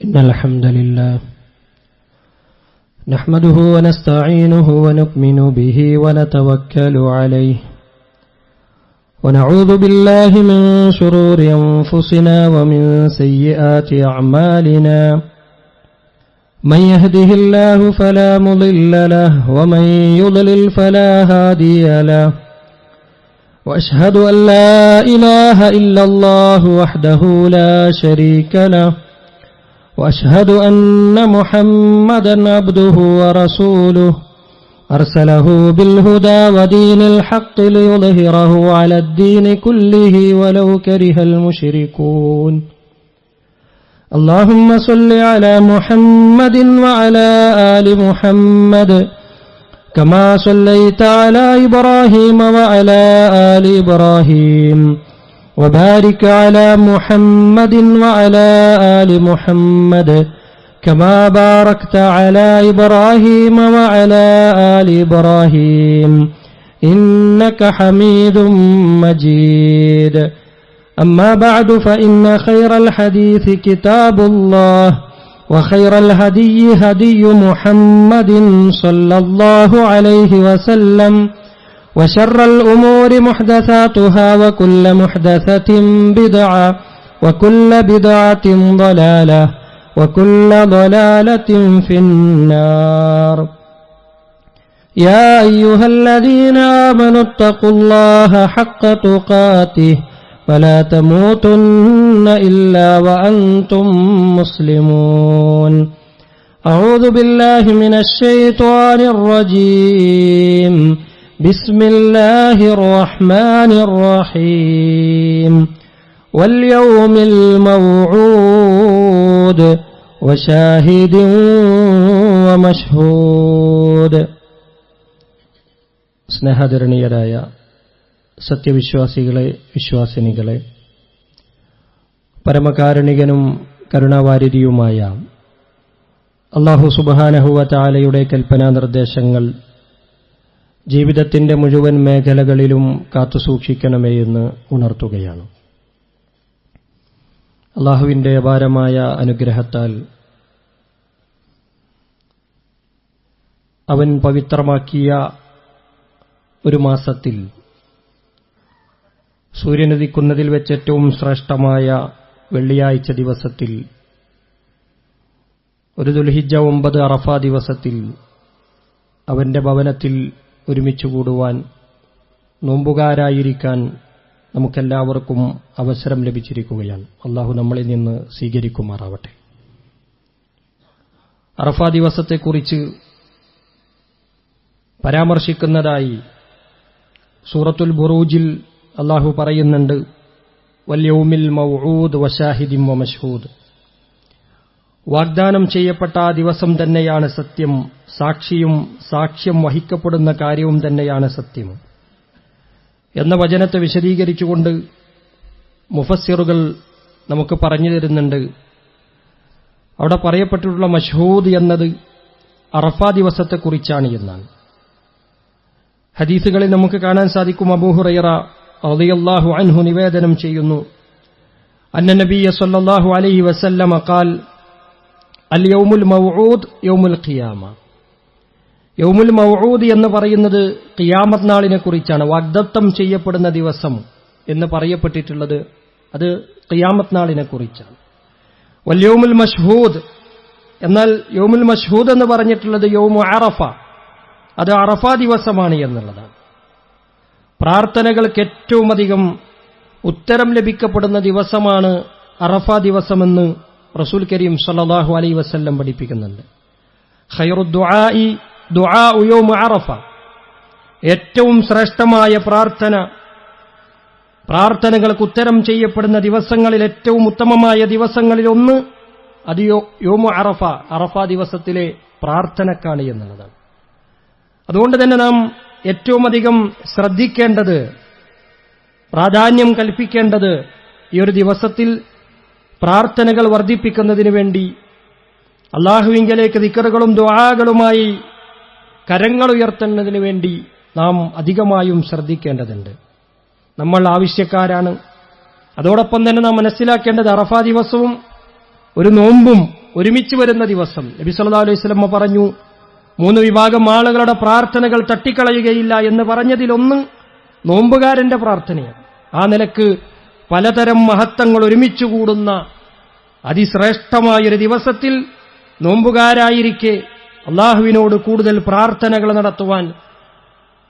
إن الحمد لله نحمده ونستعينه ونؤمن به ونتوكل عليه ونعوذ بالله من شرور أنفسنا ومن سيئات أعمالنا من يهده الله فلا مضل له ومن يضلل فلا هادي له وأشهد أن لا إله إلا الله وحده لا شريك له وأشهد أن محمدا عبده ورسوله أرسله بالهدى ودين الحق ليظهره على الدين كله ولو كره المشركون اللهم صل على محمد وعلى آل محمد كما صليت على إبراهيم وعلى آل إبراهيم وبارك على محمد وعلى آل محمد كما باركت على إبراهيم وعلى آل إبراهيم إنك حميد مجيد أما بعد فإن خير الحديث كتاب الله وخير الهدي هدي محمد صلى الله عليه وسلم وشر الأمور محدثاتها وكل محدثة بدعة وكل بدعة ضلالة وكل ضلالة في النار يا أيها الذين آمنوا اتقوا الله حق تقاته ولا تموتن إلا وأنتم مسلمون أعوذ بالله من الشيطان الرجيم بسم الله الرحمن الرحيم واليوم الموعود وشاهد ومشهود സ്നേഹാദരണീയരായ സത്യവിശ്വാസികളെ, വിശ്വാസിനികളെ, പരമകാരുണികനും കരുണാവാരിധിയുമായ അല്ലാഹു സുബ്ഹാനഹു വ തആലയുടെ കൽപ്പനാ നിർദ്ദേശങ്ങൾ ജീവിതത്തിന്റെ മുഴുവൻ മേഖലകളിലും കാത്തുസൂക്ഷിക്കണമേ എന്ന് ഉണർത്തുകയാണ്. അല്ലാഹുവിന്റെ അപാരമായ അനുഗ്രഹത്താൽ അവൻ പവിത്രമാക്കിയ ഒരു മാസത്തിൽ സൂര്യനുദിക്കുന്നതിൽ വെച്ച് ഏറ്റവും ശ്രേഷ്ഠമായ വെള്ളിയാഴ്ച ദിവസത്തിൽ, ഒരു ദുൽഹിജ്ജ 9 അറഫ ദിവസത്തിൽ അവന്റെ ഭവനത്തിൽ ഒരുമിച്ച് കൂടുവാൻ, നോമ്പുകാരായിരിക്കാൻ നമുക്കെല്ലാവർക്കും അവസരം ലഭിച്ചിരിക്കുകയാണ്. അല്ലാഹു നമ്മളിൽ നിന്ന് സ്വീകരിക്കുമാറാവട്ടെ. അറഫ ദിവസത്തെക്കുറിച്ച് പരാമർശിക്കുന്നതായി സൂറത്തുൽ ബുറൂജിൽ അല്ലാഹു പറയുന്നുണ്ട്, വൽയൗമിൽ മൗഊദ് വശാഹിദിൻ വമശ്ഹൂദ്. വാഗ്ദാനം ചെയ്യപ്പെട്ട ആ ദിവസം തന്നെയാണ് സത്യം, സാക്ഷിയും സാക്ഷ്യം വഹിക്കപ്പെടുന്ന കാര്യവും തന്നെയാണ് സത്യം എന്ന വചനത്തെ വിശദീകരിച്ചുകൊണ്ട് മുഫസ്സിറുകൾ നമുക്ക് പറഞ്ഞു തരുന്നുണ്ട്. അവിടെ പറയപ്പെട്ടിട്ടുള്ള മശ്ഹൂദ് എന്നത് അറഫ ദിവസത്തെക്കുറിച്ചാണ് എന്നാണ്. ഹദീസുകളിൽ നമുക്ക് കാണാൻ സാധിക്കും, അബൂ ഹുറൈറ റളിയല്ലാഹു അൻഹു നിവേദനം ചെയ്യുന്നു, അന്ന നബിയ സ്വല്ലല്ലാഹു അലൈഹി വസല്ലമ ഖാൽ അൽ യൗമുൽ മൗഊദ് യൗമുൽ ഖിയാമ. യൗമുൽ മൗഊദ് എന്ന് പറയുന്നത് ഖിയാമത്ത് നാളിനെ കുറിച്ചാണ്. വാഗ്ദത്തം ചെയ്യപ്പെടുന്ന ദിവസം എന്ന് പറയപ്പെട്ടിട്ടുള്ളത് അത് ഖിയാമത്ത് നാളിനെ കുറിച്ചാണ്. വൽ യൗമുൽ മശ്ഹൂദ്, എന്നാൽ യൗമുൽ മശ്ഹൂദ് എന്ന് പറഞ്ഞിട്ടുള്ളത് യൗമു അറഫ, അത് അറഫ ദിവസമാണ് എന്നുള്ളതാണ്. പ്രാർത്ഥനകൾക്ക് ഏറ്റവും അധികം ഉത്തരം ലഭിക്കപ്പെടുന്ന ദിവസമാണ് അറഫ ദിവസമെന്ന് റസൂൽ കരീം സല്ലല്ലാഹു അലൈഹി വസല്ലം പഠിപ്പിക്കുന്നുണ്ട്. ഖൈറു ദുആഇ ദുആഉ യൗമ അറഫ, ഏറ്റവും ശ്രേഷ്ഠമായ പ്രാർത്ഥനകൾക്ക് ഉത്തരം ചെയ്യപ്പെടുന്ന ദിവസങ്ങളിൽ ഏറ്റവും ഉത്തമമായ ദിവസങ്ങളിൽ ഒന്ന് അത് യൗമു അറഫ, അറഫ ദിവസത്തിലെ പ്രാർത്ഥനക്കാണ് എന്നുള്ളതാണ്. അതുകൊണ്ട് തന്നെ നാം ഏറ്റവും അധികം ശ്രദ്ധിക്കേണ്ടത്, പ്രാധാന്യം കൽപ്പിക്കേണ്ടത് ഈ ഒരു ദിവസത്തിൽ പ്രാർത്ഥനകൾ വർദ്ധിപ്പിക്കുന്നതിന് വേണ്ടി അല്ലാഹുവിങ്കലേക്ക് ദിക്റുകളും ദുആകളുമായി കരങ്ങൾ ഉയർത്തുന്നതിന് വേണ്ടി നാം അധികമായും ശ്രദ്ധിക്കേണ്ടതുണ്ട്. നമ്മൾ ആവശ്യക്കാരാണ്. അതോടൊപ്പം തന്നെ നാം മനസ്സിലാക്കേണ്ടത് അറഫ ദിവസവും ഒരു നോമ്പും ഒരുമിച്ച് വരുന്ന ദിവസം നബി സല്ലല്ലാഹു അലൈഹി വസല്ലം പറഞ്ഞു, 3 വിഭാഗം ആളുകളുടെ പ്രാർത്ഥനകൾ തട്ടിക്കളയുകയില്ല എന്ന് പറഞ്ഞതിലൊന്ന് നോമ്പുകാരന്റെ പ്രാർത്ഥനയാണ്. ആ നിലക്ക് പലതരം മഹത്വങ്ങൾ ഒരുമിച്ച് കൂടുന്ന അതിശ്രേഷ്ഠമായൊരു ദിവസത്തിൽ നോമ്പുകാരായിരിക്കെ അള്ളാഹുവിനോട് കൂടുതൽ പ്രാർത്ഥനകൾ നടത്തുവാൻ,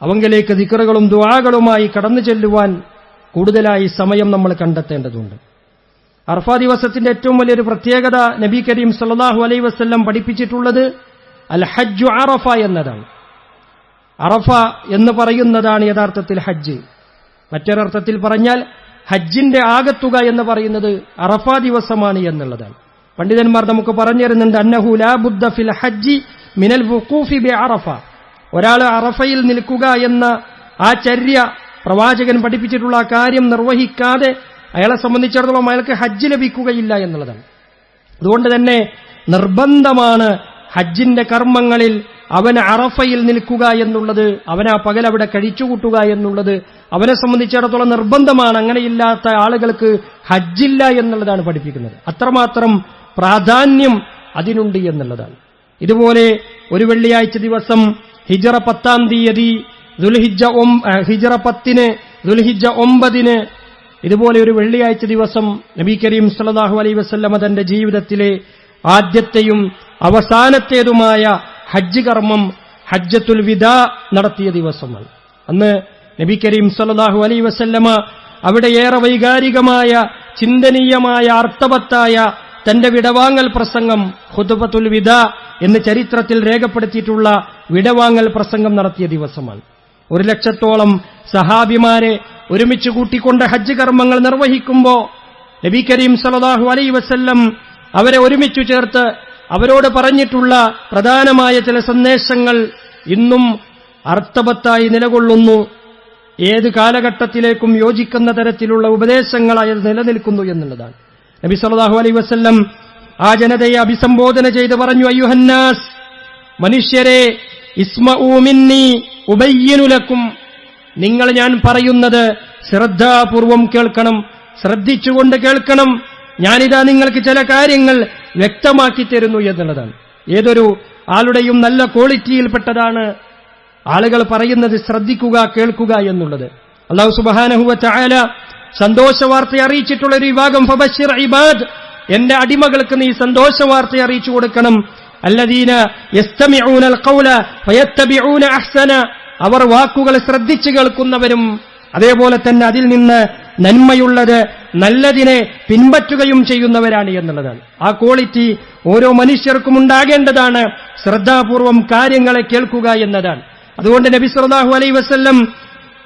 അവങ്കിലേക്ക് ദിക്റുകളും ദുആകളുമായി കടന്നു ചെല്ലുവാൻ കൂടുതലായി സമയം നമ്മൾ കണ്ടെത്തേണ്ടതുണ്ട്. അറഫാ ദിവസത്തിന്റെ ഏറ്റവും വലിയൊരു പ്രത്യേകത നബി കരീം സല്ലല്ലാഹു അലൈഹി വസല്ലം പഠിപ്പിച്ചിട്ടുള്ളത് അൽ ഹജ്ജു അറഫ എന്നതാണ്. അറഫ എന്ന് പറയുന്നതാണ് യഥാർത്ഥത്തിൽ ഹജ്ജ്. മറ്റൊരർത്ഥത്തിൽ പറഞ്ഞാൽ ഹജ്ജിന്റെ ആകത്തുക എന്ന് പറയുന്നത് അറഫ ദിവസമാണ് എന്നുള്ളതാണ്. പണ്ഡിതന്മാർ നമുക്ക് പറഞ്ഞു തരുന്നുണ്ട്, അന്നഹു ലാ ബുദ്ദ ഫിൽ ഹജ്ജി മിനൽ വുഖൂഫി ബി അറഫ. ഒരാൾ അറഫയിൽ നിൽക്കുക എന്ന ആ ചര്യ പ്രവാചകൻ പഠിപ്പിച്ചിട്ടുള്ള ആ കാര്യം നിർവഹിക്കാതെ അയാളെ സംബന്ധിച്ചിടത്തോളം അയാൾക്ക് ഹജ്ജ് ലഭിക്കുകയില്ല എന്നുള്ളതാണ്. അതുകൊണ്ട് തന്നെ നിർബന്ധമാണ് ഹജ്ജിന്റെ കർമ്മങ്ങളിൽ അവൻ അറഫയിൽ നിൽക്കുക എന്നുള്ളത്, അവൻ ആ പകൽ അവിടെ കഴിച്ചുകൂട്ടുക എന്നുള്ളത് അവനെ സംബന്ധിച്ചിടത്തോളം നിർബന്ധമാണ്. അങ്ങനെയില്ലാത്ത ആളുകൾക്ക് ഹജ്ജില്ല എന്നുള്ളതാണ് പഠിപ്പിക്കുന്നത്. അത്രമാത്രം പ്രാധാന്യം അതിനുണ്ട് എന്നുള്ളതാണ്. ഇതുപോലെ ഒരു വെള്ളിയാഴ്ച ദിവസം ഹിജ്റ 10-ാം തീയതി ഹിജ്റ 10-ന് ദുൽഹിജ്ജ 9-ന് ഇതുപോലെ ഒരു വെള്ളിയാഴ്ച ദിവസം നബി കരീം സല്ലല്ലാഹു അലൈഹി വസല്ലം തന്റെ ജീവിതത്തിലെ ആദ്യത്തെയും അവസാനത്തേതുമായ ഹജ്ജ് കർമ്മം ഹജ്ജത്തുൽ വിദാ നടത്തിയ ദിവസമാണ്. അന്ന് നബി കരീം സല്ലല്ലാഹു അലൈഹി വസല്ലമ അവിടെ ഏറെ വൈകാരികമായ, ചിന്തനീയമായ, അർത്ഥവത്തായ തന്റെ വിടവാങ്ങൽ പ്രസംഗം ഖുതുബത്തുൽ വിദാ എന്ന് ചരിത്രത്തിൽ രേഖപ്പെടുത്തിയിട്ടുള്ള വിടവാങ്ങൽ പ്രസംഗം നടത്തിയ ദിവസമാണ്. 100,000-ഓളം സഹാബിമാരെ ഒരുമിച്ച് കൂട്ടിക്കൊണ്ട് ഹജ്ജ് കർമ്മങ്ങൾ നിർവഹിക്കുമ്പോൾ നബി കരീം സല്ലല്ലാഹു അലൈഹി വസല്ലം അവരെ ഒരുമിച്ചു ചേർത്ത് അവരോട് പറഞ്ഞിട്ടുള്ള പ്രധാനമായ ചില സന്ദേശങ്ങൾ ഇന്നും അർത്ഥവത്തായി നിലകൊള്ളുന്നു. ഏത് കാലഘട്ടത്തിലേക്കും യോജിക്കുന്ന തരത്തിലുള്ള ഉപദേശങ്ങളായി നിലനിൽക്കുന്നു എന്നുള്ളതാണ്. നബി സല്ലല്ലാഹു അലൈഹി വസല്ലം ആ ജനതയെ അഭിസംബോധന ചെയ്ത് പറഞ്ഞു, അയ്യുഹന്നാസ്, മനുഷ്യരെ, ഇസ്മഊ മിന്നി ഉബയ്യിനു ലക്കും, നിങ്ങൾ ഞാൻ പറയുന്നത് ശ്രദ്ധാപൂർവം കേൾക്കണം, ശ്രദ്ധിച്ചുകൊണ്ട് കേൾക്കണം. ഞാനിതാ നിങ്ങൾക്ക് ചില കാര്യങ്ങൾ വ്യക്തമാക്കി തരുന്നു എന്നുള്ളതാണ്. ഏതൊരു ആളുടെയും നല്ല ക്വാളിറ്റിയിൽപ്പെട്ടതാണ് ആളുകൾ പറയുന്നത് ശ്രദ്ധിക്കുക, കേൾക്കുക എന്നുള്ളത്. അല്ലാഹു സുബ്ഹാനഹു വ തആല സന്തോഷവാർത്ത അറിയിച്ചിട്ടുള്ള ഒരു വിഭാഗം, ഫബശ്ശിർ ഇബാദ്, എന്റെ അടിമകൾക്ക് നീ സന്തോഷവാർത്ത അറിയിച്ചു കൊടുക്കണം. അല്ലദീന യസ്തമിഊനൽ ഖൗല ഫയത്തബിഊന അഹ്സന, അവർ വാക്കുകൾ ശ്രദ്ധിച്ചു കേൾക്കുന്നവരും അതേപോലെ തന്നെ അതിൽ നിന്ന് നന്മയുള്ളത്, നല്ലതിനെ പിൻപറ്റുകയും ചെയ്യുന്നവരാണ് എന്നുള്ളതാണ്. ആ ക്വാളിറ്റി ഓരോ മനുഷ്യർക്കും ഉണ്ടാകേണ്ടതാണ്. ശ്രദ്ധാപൂർവം കാര്യങ്ങളെ കേൾക്കുക എന്നതാണ്. അതുകൊണ്ട് നബി സല്ലല്ലാഹു അലൈഹി വസല്ലം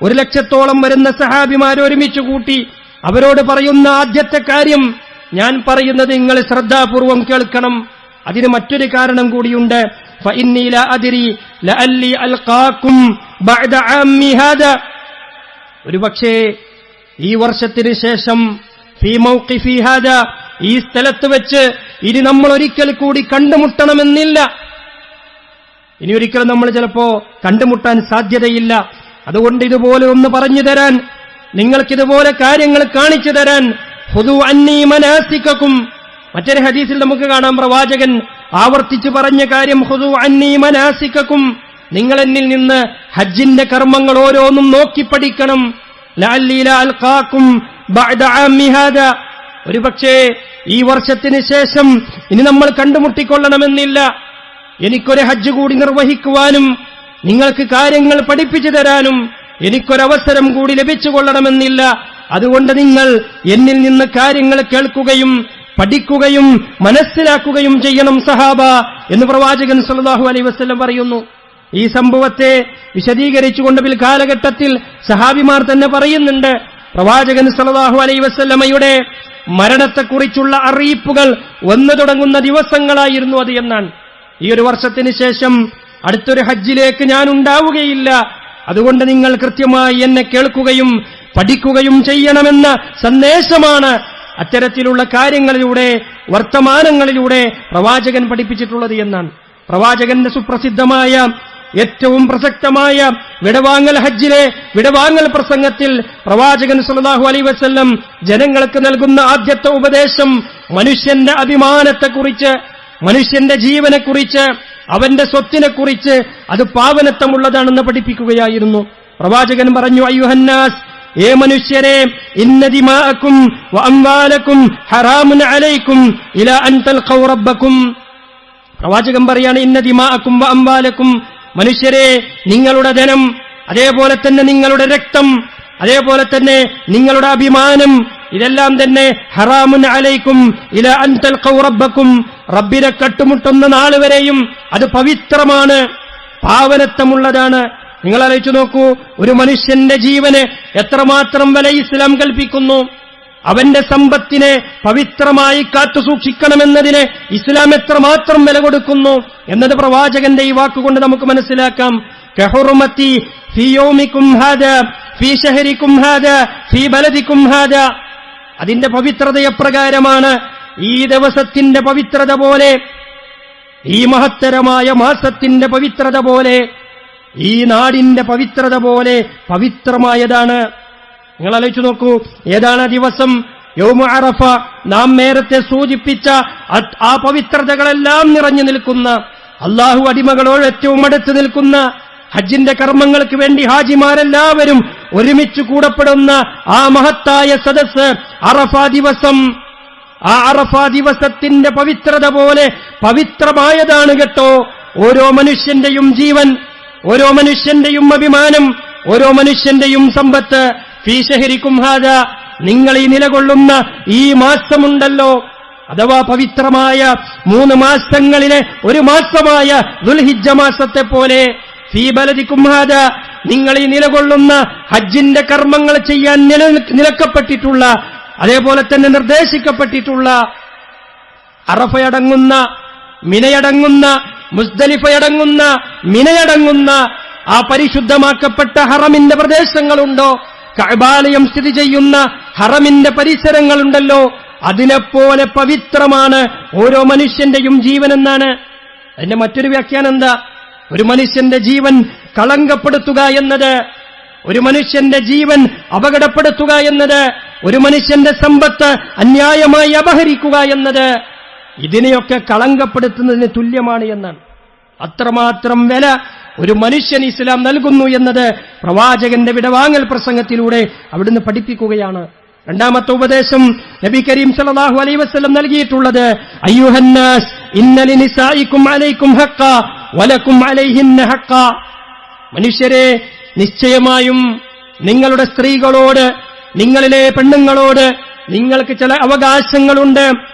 100,000-ഓളം വരുന്ന സഹാബിമാരെ ഒരുമിച്ച് കൂട്ടി അവരോട് പറയുന്ന ആദ്യത്തെ കാര്യം, ഞാൻ പറയുന്നത് നിങ്ങൾ ശ്രദ്ധാപൂർവം കേൾക്കണം. അതിന് മറ്റൊരു കാരണം കൂടിയുണ്ട്. ഫഇന്നി ലാ അദ്രി ലഅല്ലി അൽഖാകും ബഅദ ആമ്മി ഹാദാ, ഒരുപക്ഷേ ഈ വർഷത്തിന് ശേഷം ഫീ മൗഖിഫി ഹാദാ, ഈ സ്ഥലത്ത് വെച്ച് ഇനി നമ്മൾ ഒരിക്കൽ കൂടി കണ്ടുമുട്ടണമെന്നില്ല. ഇനി ഒരിക്കലും നമ്മൾ ചിലപ്പോ കണ്ടുമുട്ടാൻ സാധ്യതയില്ല. അതുകൊണ്ട് ഇതുപോലെ ഒന്ന് പറഞ്ഞു തരാൻ, നിങ്ങൾക്കിതുപോലെ കാര്യങ്ങൾ കാണിച്ചു തരാൻ, ഖുദൂ അന്നീ മനാസികകും. മറ്റൊരു ഹദീസിൽ നമുക്ക് കാണാം പ്രവാചകൻ ആവർത്തിച്ചു പറഞ്ഞ കാര്യം, ഖുദൂ അന്നീ മനാസികകും, നിങ്ങൾ എന്നിൽ നിന്ന് ഹജ്ജിന്റെ കർമ്മങ്ങൾ ഓരോന്നും നോക്കി പഠിക്കണം. ലഅല്ലി ലാ അൽഖാകും ബഅദ ആമ്മി ഹാദാ, ഒരുപക്ഷേ ഈ വർഷത്തിന് ശേഷം ഇനി നമ്മൾ കണ്ടുമുട്ടിക്കൊള്ളണമെന്നില്ല. എനിക്കൊരു ഹജ്ജ് കൂടി നിർവഹിക്കുവാനും നിങ്ങൾക്ക് കാര്യങ്ങൾ പഠിപ്പിച്ചു തരാനും എനിക്കൊരവസരം കൂടി ലഭിച്ചുകൊള്ളണമെന്നില്ല. അതുകൊണ്ട് നിങ്ങൾ എന്നിൽ നിന്ന് കാര്യങ്ങൾ കേൾക്കുകയും പഠിക്കുകയും മനസ്സിലാക്കുകയും ചെയ്യണം സഹാബ എന്ന് പ്രവാചകൻ സല്ലല്ലാഹു അലൈഹി വസല്ലം പറയുന്നു. ഈ സംഭവത്തെ വിശദീകരിച്ചുകൊണ്ട് പിൽക്കാലഘട്ടത്തിൽ സഹാബിമാർ തന്നെ പറയുന്നുണ്ട്, പ്രവാചകൻ സല്ലല്ലാഹു അലൈഹി വസല്ലമയുടെ മരണത്തെക്കുറിച്ചുള്ള അറിയിപ്പുകൾ വന്നു തുടങ്ങുന്ന ദിവസങ്ങളായിരുന്നു അത് എന്നാണ്. ഈ ഒരു വർഷത്തിന് ശേഷം അടുത്തൊരു ഹജ്ജിലേക്ക് ഞാൻ ഉണ്ടാവുകയില്ല. അതുകൊണ്ട് നിങ്ങൾ കൃത്യമായി എന്നെ കേൾക്കുകയും പഠിക്കുകയും ചെയ്യണമെന്ന സന്ദേശമാണ് അത്തരത്തിലുള്ള കാര്യങ്ങളിലൂടെ, വർത്തമാനങ്ങളിലൂടെ പ്രവാചകൻ പഠിപ്പിച്ചിട്ടുള്ളത് എന്നാണ്. പ്രവാചകന്റെ സുപ്രസിദ്ധമായ ഏറ്റവും പ്രസക്തമായ വിടവാങ്ങൽ ഹജ്ജിലെ വിടവാങ്ങൽ പ്രസംഗത്തിൽ പ്രവാചകൻ സല്ലല്ലാഹു അലൈഹി വസല്ലം ജനങ്ങൾക്ക് നൽകുന്ന ആദ്യത്തെ ഉപദേശം മനുഷ്യന്റെ അഭിമാനത്തെക്കുറിച്ച്, മനുഷ്യന്റെ ജീവനെക്കുറിച്ച്, അവന്റെ സ്വത്തിനെക്കുറിച്ച് അത് പാവനത്വമുള്ളതാണെന്ന് പഠിപ്പിക്കുകയായിരുന്നു. പ്രവാചകൻ പറഞ്ഞു, അയ്യുഹന്നാസ്, ഏ മനുഷ്യരെ, ഇന്ന ദിമാഅക്കും വ അംവാലക്കും ഹറാമുൻ അലൈക്കും ഇലാ അൻ തൽഖൗ റബ്ബക്കും. പ്രവാചകൻ പറയാണ്, ഇന്ന ദിമാഅക്കും വ അംവാലക്കും, മനുഷ്യരെ, നിങ്ങളുടെ ധനം, അതേപോലെ തന്നെ നിങ്ങളുടെ രക്തം, അതേപോലെ തന്നെ നിങ്ങളുടെ അഭിമാനം, ഇതെല്ലാം തന്നെ ഹറാമുൻ അലൈക്കും ഇലാ അൻ തൽഖൗ റബ്ബക്കും, റബ്ബിനെ കണ്ടുമുട്ടുന്ന നാൾ വരെയും അത് പവിത്രമാണ്, പാവനത്വമുള്ളതാണ്. നിങ്ങൾ ആലോചിച്ചു നോക്കൂ, ഒരു മനുഷ്യന്റെ ജീവന് എത്രമാത്രം വില ഇസ്ലാം കൽപ്പിക്കുന്നു. അവന്റെ സമ്പത്തിനെ പവിത്രമായി കാത്തുസൂക്ഷിക്കണമെന്നതിന് ഇസ്ലാം എത്രമാത്രം വില കൊടുക്കുന്നു എന്നത് പ്രവാചകന്റെ ഈ വാക്കുകൊണ്ട് നമുക്ക് മനസ്സിലാക്കാം. കഹുറുമത്തി ഫീ യൗമിക്കും ഹാദാ ഫീ ശഹരിക്കും ഹാദാ ഫീ ബലദിക്കും ഹാദാ. അതിന്റെ പവിത്രത എപ്രകാരമാണ്? ഈ ദിവസത്തിന്റെ പവിത്രത പോലെ, ഈ മഹത്തരമായ മാസത്തിന്റെ പവിത്രത പോലെ, ഈ നാടിന്റെ പവിത്രത പോലെ പവിത്രമായതാണ്. നിങ്ങൾ ആലോചിച്ചു നോക്കൂ, ഏതാണ് ദിവസം? യൗമു അറഫ. നാം നേരത്തെ സൂചിപ്പിച്ച ആ പവിത്രതകളെല്ലാം നിറഞ്ഞു നിൽക്കുന്ന, അള്ളാഹു അടിമകളോട് ഏറ്റവും അടുത്ത് നിൽക്കുന്ന, ഹജ്ജിന്റെ കർമ്മങ്ങൾക്ക് വേണ്ടി ഹാജിമാരെല്ലാവരും ഒരുമിച്ച് കൂടപ്പെടുന്ന ആ മഹത്തായ സദസ്സ് അറഫ ദിവസം. ആ അറഫ ദിവസത്തിന്റെ പവിത്രത പോലെ പവിത്രമായതാണ് കേട്ടോ ഓരോ മനുഷ്യന്റെയും ജീവൻ, ഓരോ മനുഷ്യന്റെയും അഭിമാനം, ഓരോ മനുഷ്യന്റെയും സമ്പത്ത്. ഫീ ശഹരിക്കും ഹാദാ, നിങ്ങൾ ഈ നിലകൊള്ളുന്ന ഈ മാസമുണ്ടല്ലോ, അഥവാ പവിത്രമായ 3 മാസങ്ങളിലെ ഒരു മാസമായ ദുൽഹിജ്ജ മാസത്തെ പോലെ. ഫീ ബലദിക്കും ഹാദാ, നിങ്ങൾ ഈ നിലകൊള്ളുന്ന ഹജ്ജിന്റെ കർമ്മങ്ങൾ ചെയ്യാൻ നിലക്കപ്പെട്ടിട്ടുള്ള, അതേപോലെ തന്നെ നിർദ്ദേശിക്കപ്പെട്ടിട്ടുള്ള അറഫയടങ്ങുന്ന, മിനയടങ്ങുന്ന, മുസ്ദലിഫയടങ്ങുന്ന, മിനയടങ്ങുന്ന ആ പരിശുദ്ധമാക്കപ്പെട്ട ഹറമിന്റെ പ്രദേശങ്ങളുണ്ടോ, കഅബാലയം സ്ഥിതി ചെയ്യുന്ന ഹറമിന്റെ പരിസരങ്ങളുണ്ടല്ലോ, അതിനെപ്പോലെ പവിത്രമാണ് ഓരോ മനുഷ്യന്റെയും ജീവനെന്നാണ്. അതിന്റെ മറ്റൊരു വ്യാഖ്യാനം എന്താ? ഒരു മനുഷ്യന്റെ ജീവൻ കളങ്കപ്പെടുത്തുക എന്നത്, ഒരു മനുഷ്യന്റെ ജീവൻ അപകടപ്പെടുത്തുക എന്നത്, ഒരു മനുഷ്യന്റെ സമ്പത്ത് അന്യായമായി അപഹരിക്കുക എന്നത്, ഇതിനെയൊക്കെ കളങ്കപ്പെടുത്തുന്നതിന് തുല്യമാണ് എന്നാണ്. അത്രമാത്രം വില ഒരു മനുഷ്യൻ ഇസ്ലാം നൽകുന്നു എന്നത് പ്രവാചകന്റെ വിടവാങ്ങൽ പ്രസംഗത്തിലൂടെ അവിടുന്ന് പഠിപ്പിക്കുകയാണ്. രണ്ടാമത്തെ ഉപദേശം നബി കരീം സല്ലല്ലാഹു അലൈഹി വസല്ലം നൽകിയിട്ടുള്ളത്, അയ്യുഹന്നാസ് ഇന്ന ലിനിസായിക്കും അലൈക്കും ഹഖ്ഖ വലക്കും അലൈഹിന്ന ഹഖ്ഖ. മനുഷ്യരെ, നിശ്ചയമായും നിങ്ങളുടെ സ്ത്രീകളോട്, നിങ്ങളിലെ പെണ്ണുങ്ങളോട് നിങ്ങൾക്ക് ചില അവകാശങ്ങളുണ്ട്,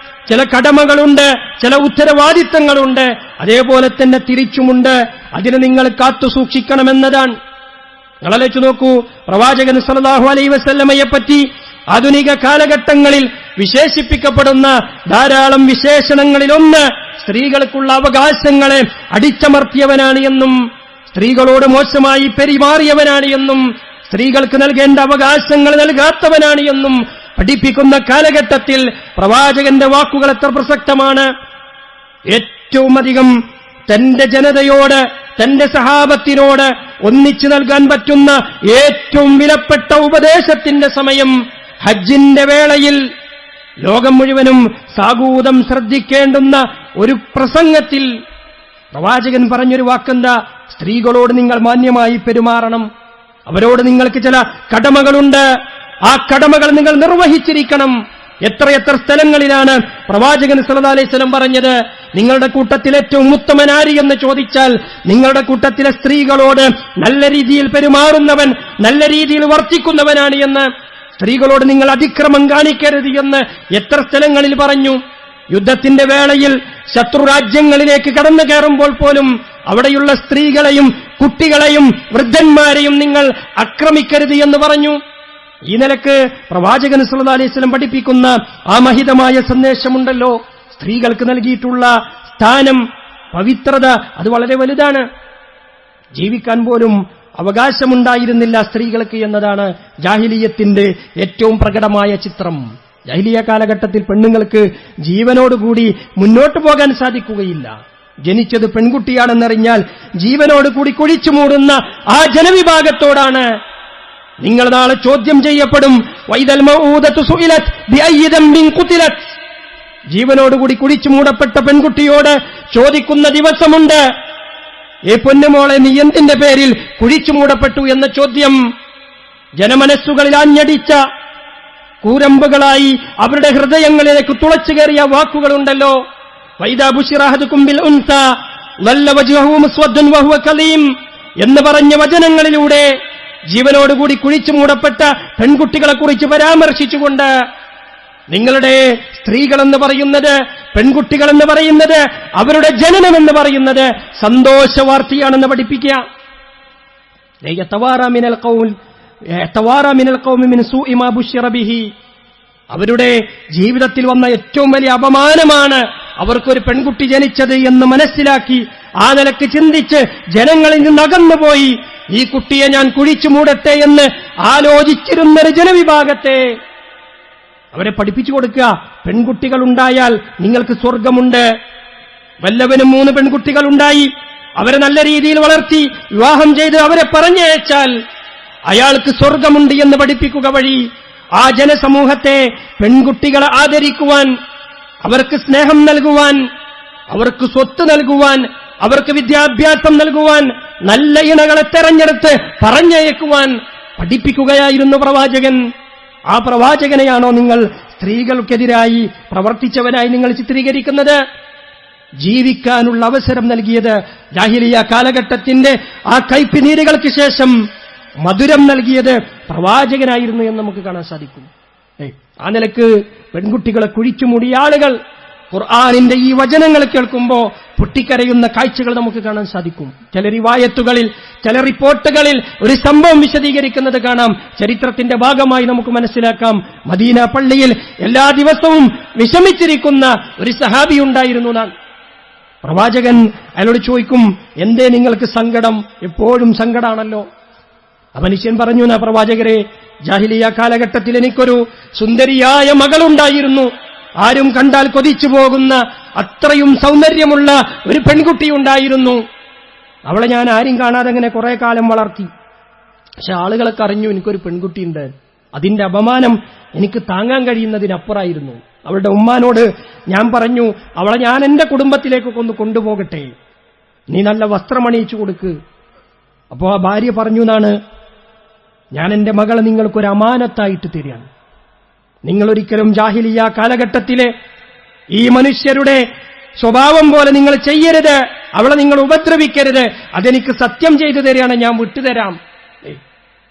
ചില കടമകളുണ്ട്, ചില ഉത്തരവാദിത്തങ്ങളുണ്ട്, അതേപോലെ തന്നെ തിരിച്ചുമുണ്ട്. അതിനെ നിങ്ങൾ കാത്തുസൂക്ഷിക്കണമെന്നതാണ്. നിങ്ങൾ ആലോചിച്ചു നോക്കൂ, പ്രവാചകൻ സല്ലല്ലാഹു അലൈഹി വസല്ലമയെപ്പറ്റി ആധുനിക കാലഘട്ടങ്ങളിൽ വിശേഷിപ്പിക്കപ്പെടുന്ന ധാരാളം വിശേഷണങ്ങളിലൊന്ന് സ്ത്രീകൾക്കുള്ള അവകാശങ്ങളെ അടിച്ചമർത്തിയവനാണ് എന്നും, സ്ത്രീകളോട് മോശമായി പെരുമാറിയവനാണ് എന്നും, സ്ത്രീകൾക്ക് നൽകേണ്ട അവകാശങ്ങൾ നൽകാത്തവനാണ് എന്നും പഠിപ്പിക്കുന്ന കാലഘട്ടത്തിൽ പ്രവാചകന്റെ വാക്കുകൾ എത്ര പ്രസക്തമാണ്. ഏറ്റവും അധികം തന്റെ ജനതയോട്, തന്റെ സഹാബത്തിനോട് ഒന്നിച്ചു നൽകാൻ പറ്റുന്ന ഏറ്റവും വിലപ്പെട്ട ഉപദേശത്തിന്റെ സമയം ഹജ്ജിന്റെ വേളയിൽ ലോകം മുഴുവനും സാഗൂതം ശ്രദ്ധിക്കേണ്ടുന്ന ഒരു പ്രസംഗത്തിൽ പ്രവാചകൻ പറഞ്ഞൊരു വാക്കെന്താ? സ്ത്രീകളോട് നിങ്ങൾ മാന്യമായി പെരുമാറണം, അവരോട് നിങ്ങൾക്ക് ചില കടമകളുണ്ട്, ആ കടമകൾ നിങ്ങൾ നിർവഹിച്ചിരിക്കണം. എത്രയെത്ര സ്ഥലങ്ങളിലാണ് പ്രവാചകൻ സല്ലല്ലാഹു അലൈഹി വസല്ലം പറഞ്ഞത്, നിങ്ങളുടെ കൂട്ടത്തിൽ ഏറ്റവും ഉത്തമനാരി എന്ന് ചോദിച്ചാൽ നിങ്ങളുടെ കൂട്ടത്തിലെ സ്ത്രീകളോട് നല്ല രീതിയിൽ പെരുമാറുന്നവൻ, നല്ല രീതിയിൽ വർത്തിക്കുന്നവനാണ് എന്ന്. സ്ത്രീകളോട് നിങ്ങൾ അതിക്രമം കാണിക്കരുത് എന്ന് എത്ര സ്ഥലങ്ങളിൽ പറഞ്ഞു. യുദ്ധത്തിന്റെ വേളയിൽ ശത്രുരാജ്യങ്ങളിലേക്ക് കടന്നു കയറുമ്പോൾ പോലും അവിടെയുള്ള സ്ത്രീകളെയും കുട്ടികളെയും വൃദ്ധന്മാരെയും നിങ്ങൾ ആക്രമിക്കരുത് എന്ന് പറഞ്ഞു. ഈ നിലക്ക് പ്രവാചകൻ സല്ലല്ലാഹു അലൈഹി വസല്ലം പഠിപ്പിക്കുന്ന ആ മഹിതമായ സന്ദേശമുണ്ടല്ലോ, സ്ത്രീകൾക്ക് നൽകിയിട്ടുള്ള സ്ഥാനം, പവിത്രത, അത് വളരെ വലുതാണ്. ജീവിക്കാൻ പോലും അവകാശമുണ്ടായിരുന്നില്ല സ്ത്രീകൾക്ക് എന്നതാണ് ജാഹിലിയ്യത്തിന്റെ ഏറ്റവും പ്രകടമായ ചിത്രം. ജാഹിലിയ്യ കാലഘട്ടത്തിൽ പെണ്ണുങ്ങൾക്ക് ജീവനോടുകൂടി മുന്നോട്ടു പോകാൻ സാധിക്കുകയില്ല. ജനിച്ചത് പെൺകുട്ടിയാണെന്നറിഞ്ഞാൽ ജീവനോടുകൂടി കുഴിച്ചു മൂടുന്ന ആ ജനവിഭാഗത്തോടാണ് നിങ്ങൾ നാളെ ചോദ്യം ചെയ്യപ്പെടും. വൈദൽ മൗഊദതു സുഇലത് ബിഅയ്യി ദംബിൻ ഖുതിലത്. ജീവനോടുകൂടി കുഴിച്ചു മൂടപ്പെട്ട പെൺകുട്ടിയോട് ചോദിക്കുന്ന ദിവസമുണ്ട്, ഏ പൊന്നുമോളെ, നീ എന്തിന്റെ പേരിൽ കുഴിച്ചു മൂടപ്പെട്ടു എന്ന ചോദ്യം ജനമനസ്സുകളിൽ ആഞ്ഞടിച്ച കൂരമ്പുകളായി അവരുടെ ഹൃദയങ്ങളിലേക്ക് തുളച്ചു കയറിയ വാക്കുകളുണ്ടല്ലോ. വൈദാ ബുശിറ അഹദുകും ബിൽ ഉൻസ വല്ല വജ്ഹുഹു മുസ്വദ്ദുൻ വഹുവ കലീം എന്ന് പറഞ്ഞ വചനങ്ങളിലൂടെ ജീവനോടുകൂടി കുഴിച്ചു മൂടപ്പെട്ട പെൺകുട്ടികളെക്കുറിച്ച് പരാമർശിച്ചുകൊണ്ട് നിങ്ങളുടെ സ്ത്രീകളെന്ന് പറയുന്നത്, പെൺകുട്ടികളെന്ന് പറയുന്നത്, അവരുടെ ജനനമെന്ന് പറയുന്നത് സന്തോഷവാർത്തയാണെന്ന് പഠിപ്പിക്കുക. അവരുടെ ജീവിതത്തിൽ വന്ന ഏറ്റവും വലിയ അപമാനമാണ് അവർക്കൊരു പെൺകുട്ടി ജനിച്ചത് എന്ന് മനസ്സിലാക്കി ആ നിലക്ക് ചിന്തിച്ച് ജനങ്ങളിൽ നിന്ന് അകന്നുപോയി ഈ കുട്ടിയെ ഞാൻ കുഴിച്ചു മൂടട്ടെ എന്ന് ആലോചിച്ചിരുന്നൊരു ജനവിഭാഗത്തെ അവരെ പഠിപ്പിച്ചു കൊടുക്കുക. പെൺകുട്ടികളുണ്ടായാൽ നിങ്ങൾക്ക് സ്വർഗമുണ്ട്. വല്ലവനും 3 പെൺകുട്ടികളുണ്ടായി, അവരെ നല്ല രീതിയിൽ വളർത്തി വിവാഹം ചെയ്ത് അവരെ പറഞ്ഞയച്ചാൽ അയാൾക്ക് സ്വർഗമുണ്ട് എന്ന് പഠിപ്പിക്കുക വഴി ആ ജനസമൂഹത്തെ പെൺകുട്ടികളെ ആദരിക്കുവാൻ, അവർക്ക് സ്നേഹം നൽകുവാൻ, അവർക്ക് സ്വത്ത് നൽകുവാൻ, അവർക്ക് വിദ്യാഭ്യാസം നൽകുവാൻ, നല്ല ഇണകളെ തെരഞ്ഞെടുത്ത് പറഞ്ഞയക്കുവാൻ പഠിപ്പിക്കുകയായിരുന്നു പ്രവാചകൻ. ആ പ്രവാചകനെയാണോ നിങ്ങൾ സ്ത്രീകൾക്കെതിരായി പ്രവർത്തിച്ചവനായി നിങ്ങൾ ചിത്രീകരിക്കുന്നത്? ജീവിക്കാനുള്ള അവസരം നൽകിയത് ജാഹിലിയ കാലഘട്ടത്തിന്റെ ആ കൈപ്പിനീരുകൾക്ക് ശേഷം മധുരം നൽകിയത് പ്രവാചകനായിരുന്നു എന്ന് നമുക്ക് കാണാൻ സാധിക്കും. ആ നിലക്ക് പെൺകുട്ടികളെ കുഴിച്ചുമൂടിയ ആളുകൾ ഖുർആനിന്റെ ഈ വചനങ്ങൾ കേൾക്കുമ്പോൾ പൊട്ടിക്കരയുന്ന കാഴ്ചകൾ നമുക്ക് കാണാൻ സാധിക്കും. ചില റിവായത്തുകളിൽ, ചില റിപ്പോർട്ടുകളിൽ ഒരു സംഭവം വിശദീകരിക്കുന്നത് കാണാം. ചരിത്രത്തിന്റെ ഭാഗമായി നമുക്ക് മനസ്സിലാക്കാം. മദീന പള്ളിയിൽ എല്ലാ ദിവസവും വിഷമിച്ചിരിക്കുന്ന ഒരു സഹാബി ഉണ്ടായിരുന്നു. പ്രവാചകൻ അയാളോട് ചോദിക്കും, എന്തേ നിങ്ങൾക്ക് സങ്കടം? എപ്പോഴും സങ്കടാണല്ലോ. ആ മനുഷ്യൻ പറഞ്ഞു, പ്രവാചകരെ, ജാഹിലിയ കാലഘട്ടത്തിൽ എനിക്കൊരു സുന്ദരിയായ മകളുണ്ടായിരുന്നു. ആരും കണ്ടാൽ കൊതിച്ചു പോകുന്ന അത്രയും സൗന്ദര്യമുള്ള ഒരു പെൺകുട്ടിയുണ്ടായിരുന്നു. അവളെ ഞാൻ ആരും കാണാതെ അങ്ങനെ കുറെ കാലം വളർത്തി. പക്ഷെ ആളുകളൊക്കെ അറിഞ്ഞു എനിക്കൊരു പെൺകുട്ടിയുണ്ട്. അതിന്റെ അപമാനം എനിക്ക് താങ്ങാൻ കഴിയുന്നതിനപ്പുറമായിരുന്നു. അവളുടെ ഉമ്മാനോട് ഞാൻ പറഞ്ഞു, അവളെ ഞാൻ എന്റെ കുടുംബത്തിലേക്ക് കൊണ്ടുപോകട്ടെ, നീ നല്ല വസ്ത്രമണിയിച്ചു കൊടുക്ക്. അപ്പോ ആ ഭാര്യ പറഞ്ഞു, ഞാൻ എന്റെ മകളെ നിങ്ങൾക്കൊരു അമാനത്തായിട്ട് തരികയാണ്. നിങ്ങളൊരിക്കലും ജാഹിലിയ കാലഘട്ടത്തിലെ ഈ മനുഷ്യരുടെ സ്വഭാവം പോലെ നിങ്ങൾ ചെയ്യരുത്, അവളെ നിങ്ങൾ ഉപദ്രവിക്കരുത്, അതെനിക്ക് സത്യം ചെയ്തു തരികയാണ്, ഞാൻ വിട്ടുതരാം.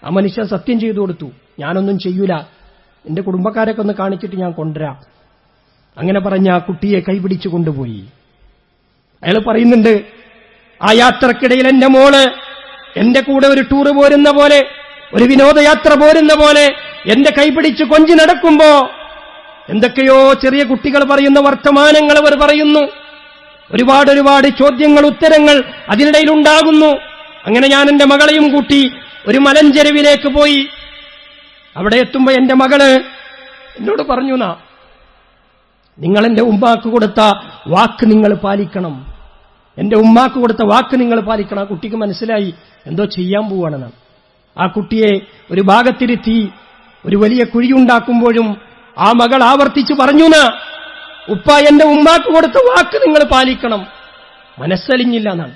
ആ മനുഷ്യൻ സത്യം ചെയ്തു കൊടുത്തു, ഞാനൊന്നും ചെയ്യൂല, എന്റെ കുടുംബക്കാരൊക്കെ ഒന്ന് കാണിച്ചിട്ട് ഞാൻ കൊണ്ടുവരാം. അങ്ങനെ പറഞ്ഞ ആ കുട്ടിയെ കൈപിടിച്ചു കൊണ്ടുപോയി. അയാൾ പറയുന്നുണ്ട്, ആ യാത്രക്കിടയിൽ എന്റെ മോള് എന്റെ കൂടെ ഒരു ടൂറ് പോരുന്ന പോലെ, ഒരു വിനോദയാത്ര പോരുന്ന പോലെ എന്റെ കൈപിടിച്ച് കൊഞ്ചി നടക്കുമ്പോ എന്തൊക്കെയോ ചെറിയ കുട്ടികൾ പറയുന്ന വർത്തമാനങ്ങൾ അവർ പറയുന്നു. ഒരുപാട് ചോദ്യങ്ങൾ, ഉത്തരങ്ങൾ അതിനിടയിൽ ഉണ്ടാകുന്നു. അങ്ങനെ ഞാൻ എന്റെ മകളെയും കൂട്ടി ഒരു മലഞ്ചെരുവിലേക്ക് പോയി. അവിടെ എത്തുമ്പോ എന്റെ മകള് എന്നോട് പറഞ്ഞു, നിങ്ങൾ എന്റെ ഉമ്മാക്ക് കൊടുത്ത വാക്ക് നിങ്ങൾ പാലിക്കണം, എന്റെ ഉമ്മാക്ക് കൊടുത്ത വാക്ക് നിങ്ങൾ പാലിക്കണം. ആ കുട്ടിക്ക് മനസ്സിലായി എന്തോ ചെയ്യാൻ പോവാണെന്ന്. ആ കുട്ടിയെ ഒരു ഭാഗത്തിരുത്തി ഒരു വലിയ കുഴിയുണ്ടാക്കുമ്പോഴും ആ മകൾ ആവർത്തിച്ചു പറഞ്ഞു, ഉപ്പ എന്റെ ഉമ്മാക്ക് കൊടുത്ത വാക്ക് നിങ്ങൾ പാലിക്കണം. മനസ്സലിഞ്ഞില്ല എന്നാണ്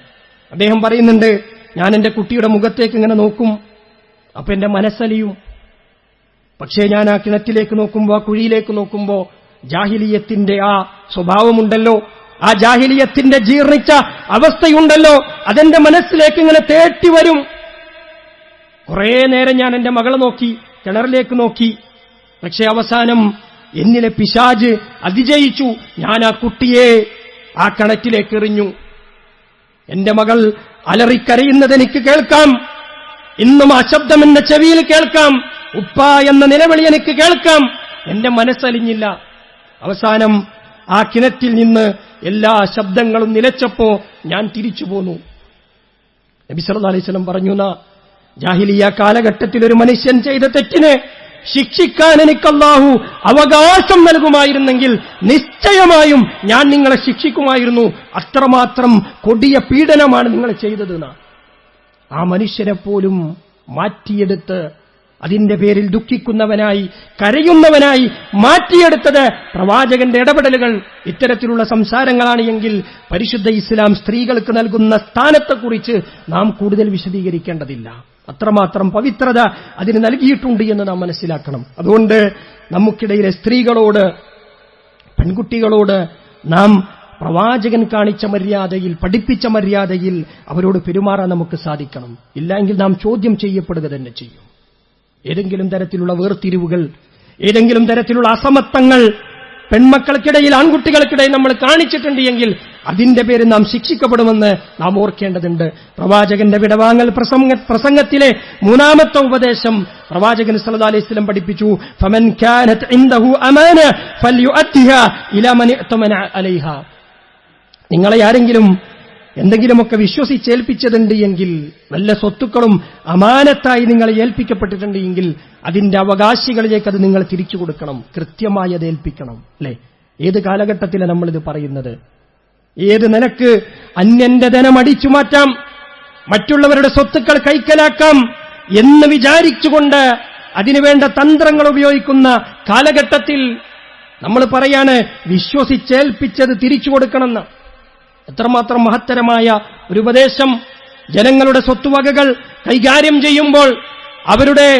അദ്ദേഹം പറയുന്നുണ്ട്. ഞാൻ എന്റെ കുട്ടിയുടെ മുഖത്തേക്ക് ഇങ്ങനെ നോക്കും, അപ്പൊ എന്റെ മനസ്സലിയും. പക്ഷേ ഞാൻ ആ കിണറ്റിലേക്ക് നോക്കുമ്പോ, ആ കുഴിയിലേക്ക് നോക്കുമ്പോ ജാഹിലിയത്തിന്റെ ആ സ്വഭാവമുണ്ടല്ലോ, ആ ജാഹിലിയത്തിന്റെ ജീർണിച്ച അവസ്ഥയുണ്ടല്ലോ, അതെന്റെ മനസ്സിലേക്ക് ഇങ്ങനെ തേട്ടി വരും. കുറേ നേരം ഞാൻ എന്റെ മകളെ നോക്കി, കിണറിലേക്ക് നോക്കി. പക്ഷേ അവസാനം എന്നിലെ പിശാച് അതിജയിച്ചു. ഞാൻ ആ കുട്ടിയെ ആ കിണറ്റിലേക്ക് എറിഞ്ഞു. എന്റെ മകൾ അലറിക്കരയുന്നത് എനിക്ക് കേൾക്കാം. ഇന്നും ആ ശബ്ദം എന്റെ ചെവിയിൽ കേൾക്കാം. ഉപ്പ എന്ന നിലവിളി എനിക്ക് കേൾക്കാം. എന്റെ മനസ്സലിഞ്ഞില്ല. അവസാനം ആ കിണറ്റിൽ നിന്ന് എല്ലാ ശബ്ദങ്ങളും നിലച്ചപ്പോ ഞാൻ തിരിച്ചു പോന്നു. നബി സല്ലല്ലാഹു അലൈഹി വസല്ലം പറഞ്ഞു, ജാഹിലിയ കാലഘട്ടത്തിൽ ഒരു മനുഷ്യൻ ചെയ്ത തെറ്റിനെ ശിക്ഷിക്കാൻ എനിക്ക് അല്ലാഹു അവകാശം നൽകുമായിരുന്നെങ്കിൽ നിശ്ചയമായും ഞാൻ നിങ്ങളെ ശിക്ഷിക്കുമായിരുന്നു. അത്രമാത്രം കൊടിയ പീഡനമാണ് നിങ്ങൾ ചെയ്തതെന്ന്. ആ മനുഷ്യരെ പോലും മാറ്റിയെടുത്ത് അതിന്റെ പേരിൽ ദുഃഖിക്കുന്നവനായി കരയുന്നവനായി മാറ്റിയെടുത്തത് പ്രവാചകന്റെ ഇടപെടലുകൾ, ഇത്തരത്തിലുള്ള സംസാരങ്ങളാണ് എങ്കിൽ പരിശുദ്ധ ഇസ്ലാം സ്ത്രീകൾക്ക് നൽകുന്ന സ്ഥാനത്തെക്കുറിച്ച് നാം കൂടുതൽ വിശദീകരിക്കേണ്ടതില്ല. അത്രമാത്രം പവിത്രത അതിന് നൽകിയിട്ടുണ്ട് എന്ന് നാം മനസ്സിലാക്കണം. അതുകൊണ്ട് നമുക്കിടയിലെ സ്ത്രീകളോട്, പെൺകുട്ടികളോട് നാം പ്രവാചകൻ കാണിച്ച മര്യാദയിൽ, പഠിപ്പിച്ച മര്യാദയിൽ അവരോട് പെരുമാറാൻ നമുക്ക് സാധിക്കണം. ഇല്ലെങ്കിൽ നാം ചോദ്യം ചെയ്യപ്പെടുക തന്നെ ചെയ്യും. ഏതെങ്കിലും തരത്തിലുള്ള വേർതിരിവുകൾ, ഏതെങ്കിലും തരത്തിലുള്ള അസമത്വങ്ങൾ പെൺമക്കൾക്കിടയിൽ, ആൺകുട്ടികൾക്കിടയിൽ നമ്മൾ കാണിച്ചിട്ടുണ്ട് എങ്കിൽ അതിന്റെ പേരിൽ നാം ശിക്ഷിക്കപ്പെടുമെന്ന് നാം ഓർക്കേണ്ടതുണ്ട്. പ്രവാചകന്റെ വിടവാങ്ങൽ പ്രസംഗത്തിലെ 3ാമത്തെ ഉപദേശം പ്രവാചകൻ സല്ലല്ലാഹു അലൈഹി വസല്ലം പഠിപ്പിച്ചു, ഫമൻ കാനത് ഇൻദഹു അമാന ഫൽയുഅദ്ദിഹാ ഇലാ മൻ ഇഅ്തമന അലൈഹാ. നിങ്ങളെ ആരെങ്കിലും എന്തെങ്കിലുമൊക്കെ വിശ്വസിച്ചേൽപ്പിച്ചതുണ്ട് എങ്കിൽ, വല്ല സ്വത്തുക്കളും അമാനത്തായി നിങ്ങളെ ഏൽപ്പിക്കപ്പെട്ടിട്ടുണ്ട് എങ്കിൽ അതിന്റെ അവകാശികളിലേക്ക് അത് നിങ്ങൾ തിരിച്ചു കൊടുക്കണം, കൃത്യമായി അത് ഏൽപ്പിക്കണം. അല്ലെ? ഏത് കാലഘട്ടത്തിലാണ് നമ്മളിത് പറയുന്നത്? ഏത് നിലക്ക് അന്യന്റെ ധനം അടിച്ചു മാറ്റാം, മറ്റുള്ളവരുടെ സ്വത്തുക്കൾ കൈക്കലാക്കാം എന്ന് വിചാരിച്ചുകൊണ്ട് അതിനുവേണ്ട തന്ത്രങ്ങൾ ഉപയോഗിക്കുന്ന കാലഘട്ടത്തിൽ നമ്മൾ പറയാണ് വിശ്വസിച്ചേൽപ്പിച്ചത് തിരിച്ചു കൊടുക്കണമെന്ന്. എത്രമാത്രം മഹത്തരമായ ഒരു ഉപദേശം! ജനങ്ങളുടെ സ്വത്തുവകകൾ കൈകാര്യം ചെയ്യുമ്പോൾ അവരുടെ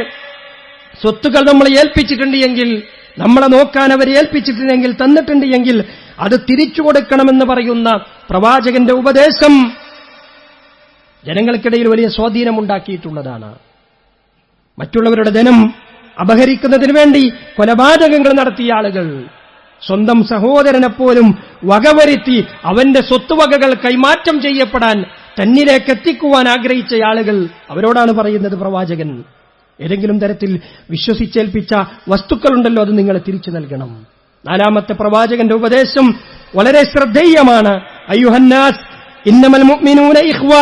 സ്വത്തുക്കൾ നമ്മളെ ഏൽപ്പിച്ചിട്ടുണ്ട് എങ്കിൽ, നമ്മളെ നോക്കാൻ അവരെ ഏൽപ്പിച്ചിട്ടുണ്ടെങ്കിൽ, തന്നിട്ടുണ്ട് എങ്കിൽ അത് തിരിച്ചു കൊടുക്കണമെന്ന് പറയുന്ന പ്രവാചകന്റെ ഉപദേശം ജനങ്ങൾക്കിടയിൽ വലിയ സ്വാധീനമുണ്ടാക്കിയിട്ടുള്ളതാണ്. മറ്റുള്ളവരുടെ ധനം അപഹരിക്കുന്നതിന് വേണ്ടി കൊലപാതകങ്ങൾ നടത്തിയ ആളുകൾ, സ്വന്തം സഹോദരനെപ്പോലും വകവരുത്തി അവന്റെ സ്വത്തുവകകൾ കൈമാറ്റം ചെയ്യപ്പെടാൻ തന്നിലേക്ക് എത്തിക്കുവാൻ ആഗ്രഹിച്ച ആളുകൾ, അവരോടാണ് പറയുന്നത് പ്രവാചകൻ, ഏതെങ്കിലും തരത്തിൽ വിശ്വസിച്ചേൽപ്പിച്ച വസ്തുക്കളുണ്ടല്ലോ അത് നിങ്ങൾ തിരിച്ചു നൽകണം. 4ാമത്തെ പ്രവാചകന്റെ ഉപദേശം വളരെ ശ്രദ്ധേയമാണ്. അയ്യുഹന്നാസ് ഇന്നമൽ മുഅ്മിനൂന ഇഖ്വ.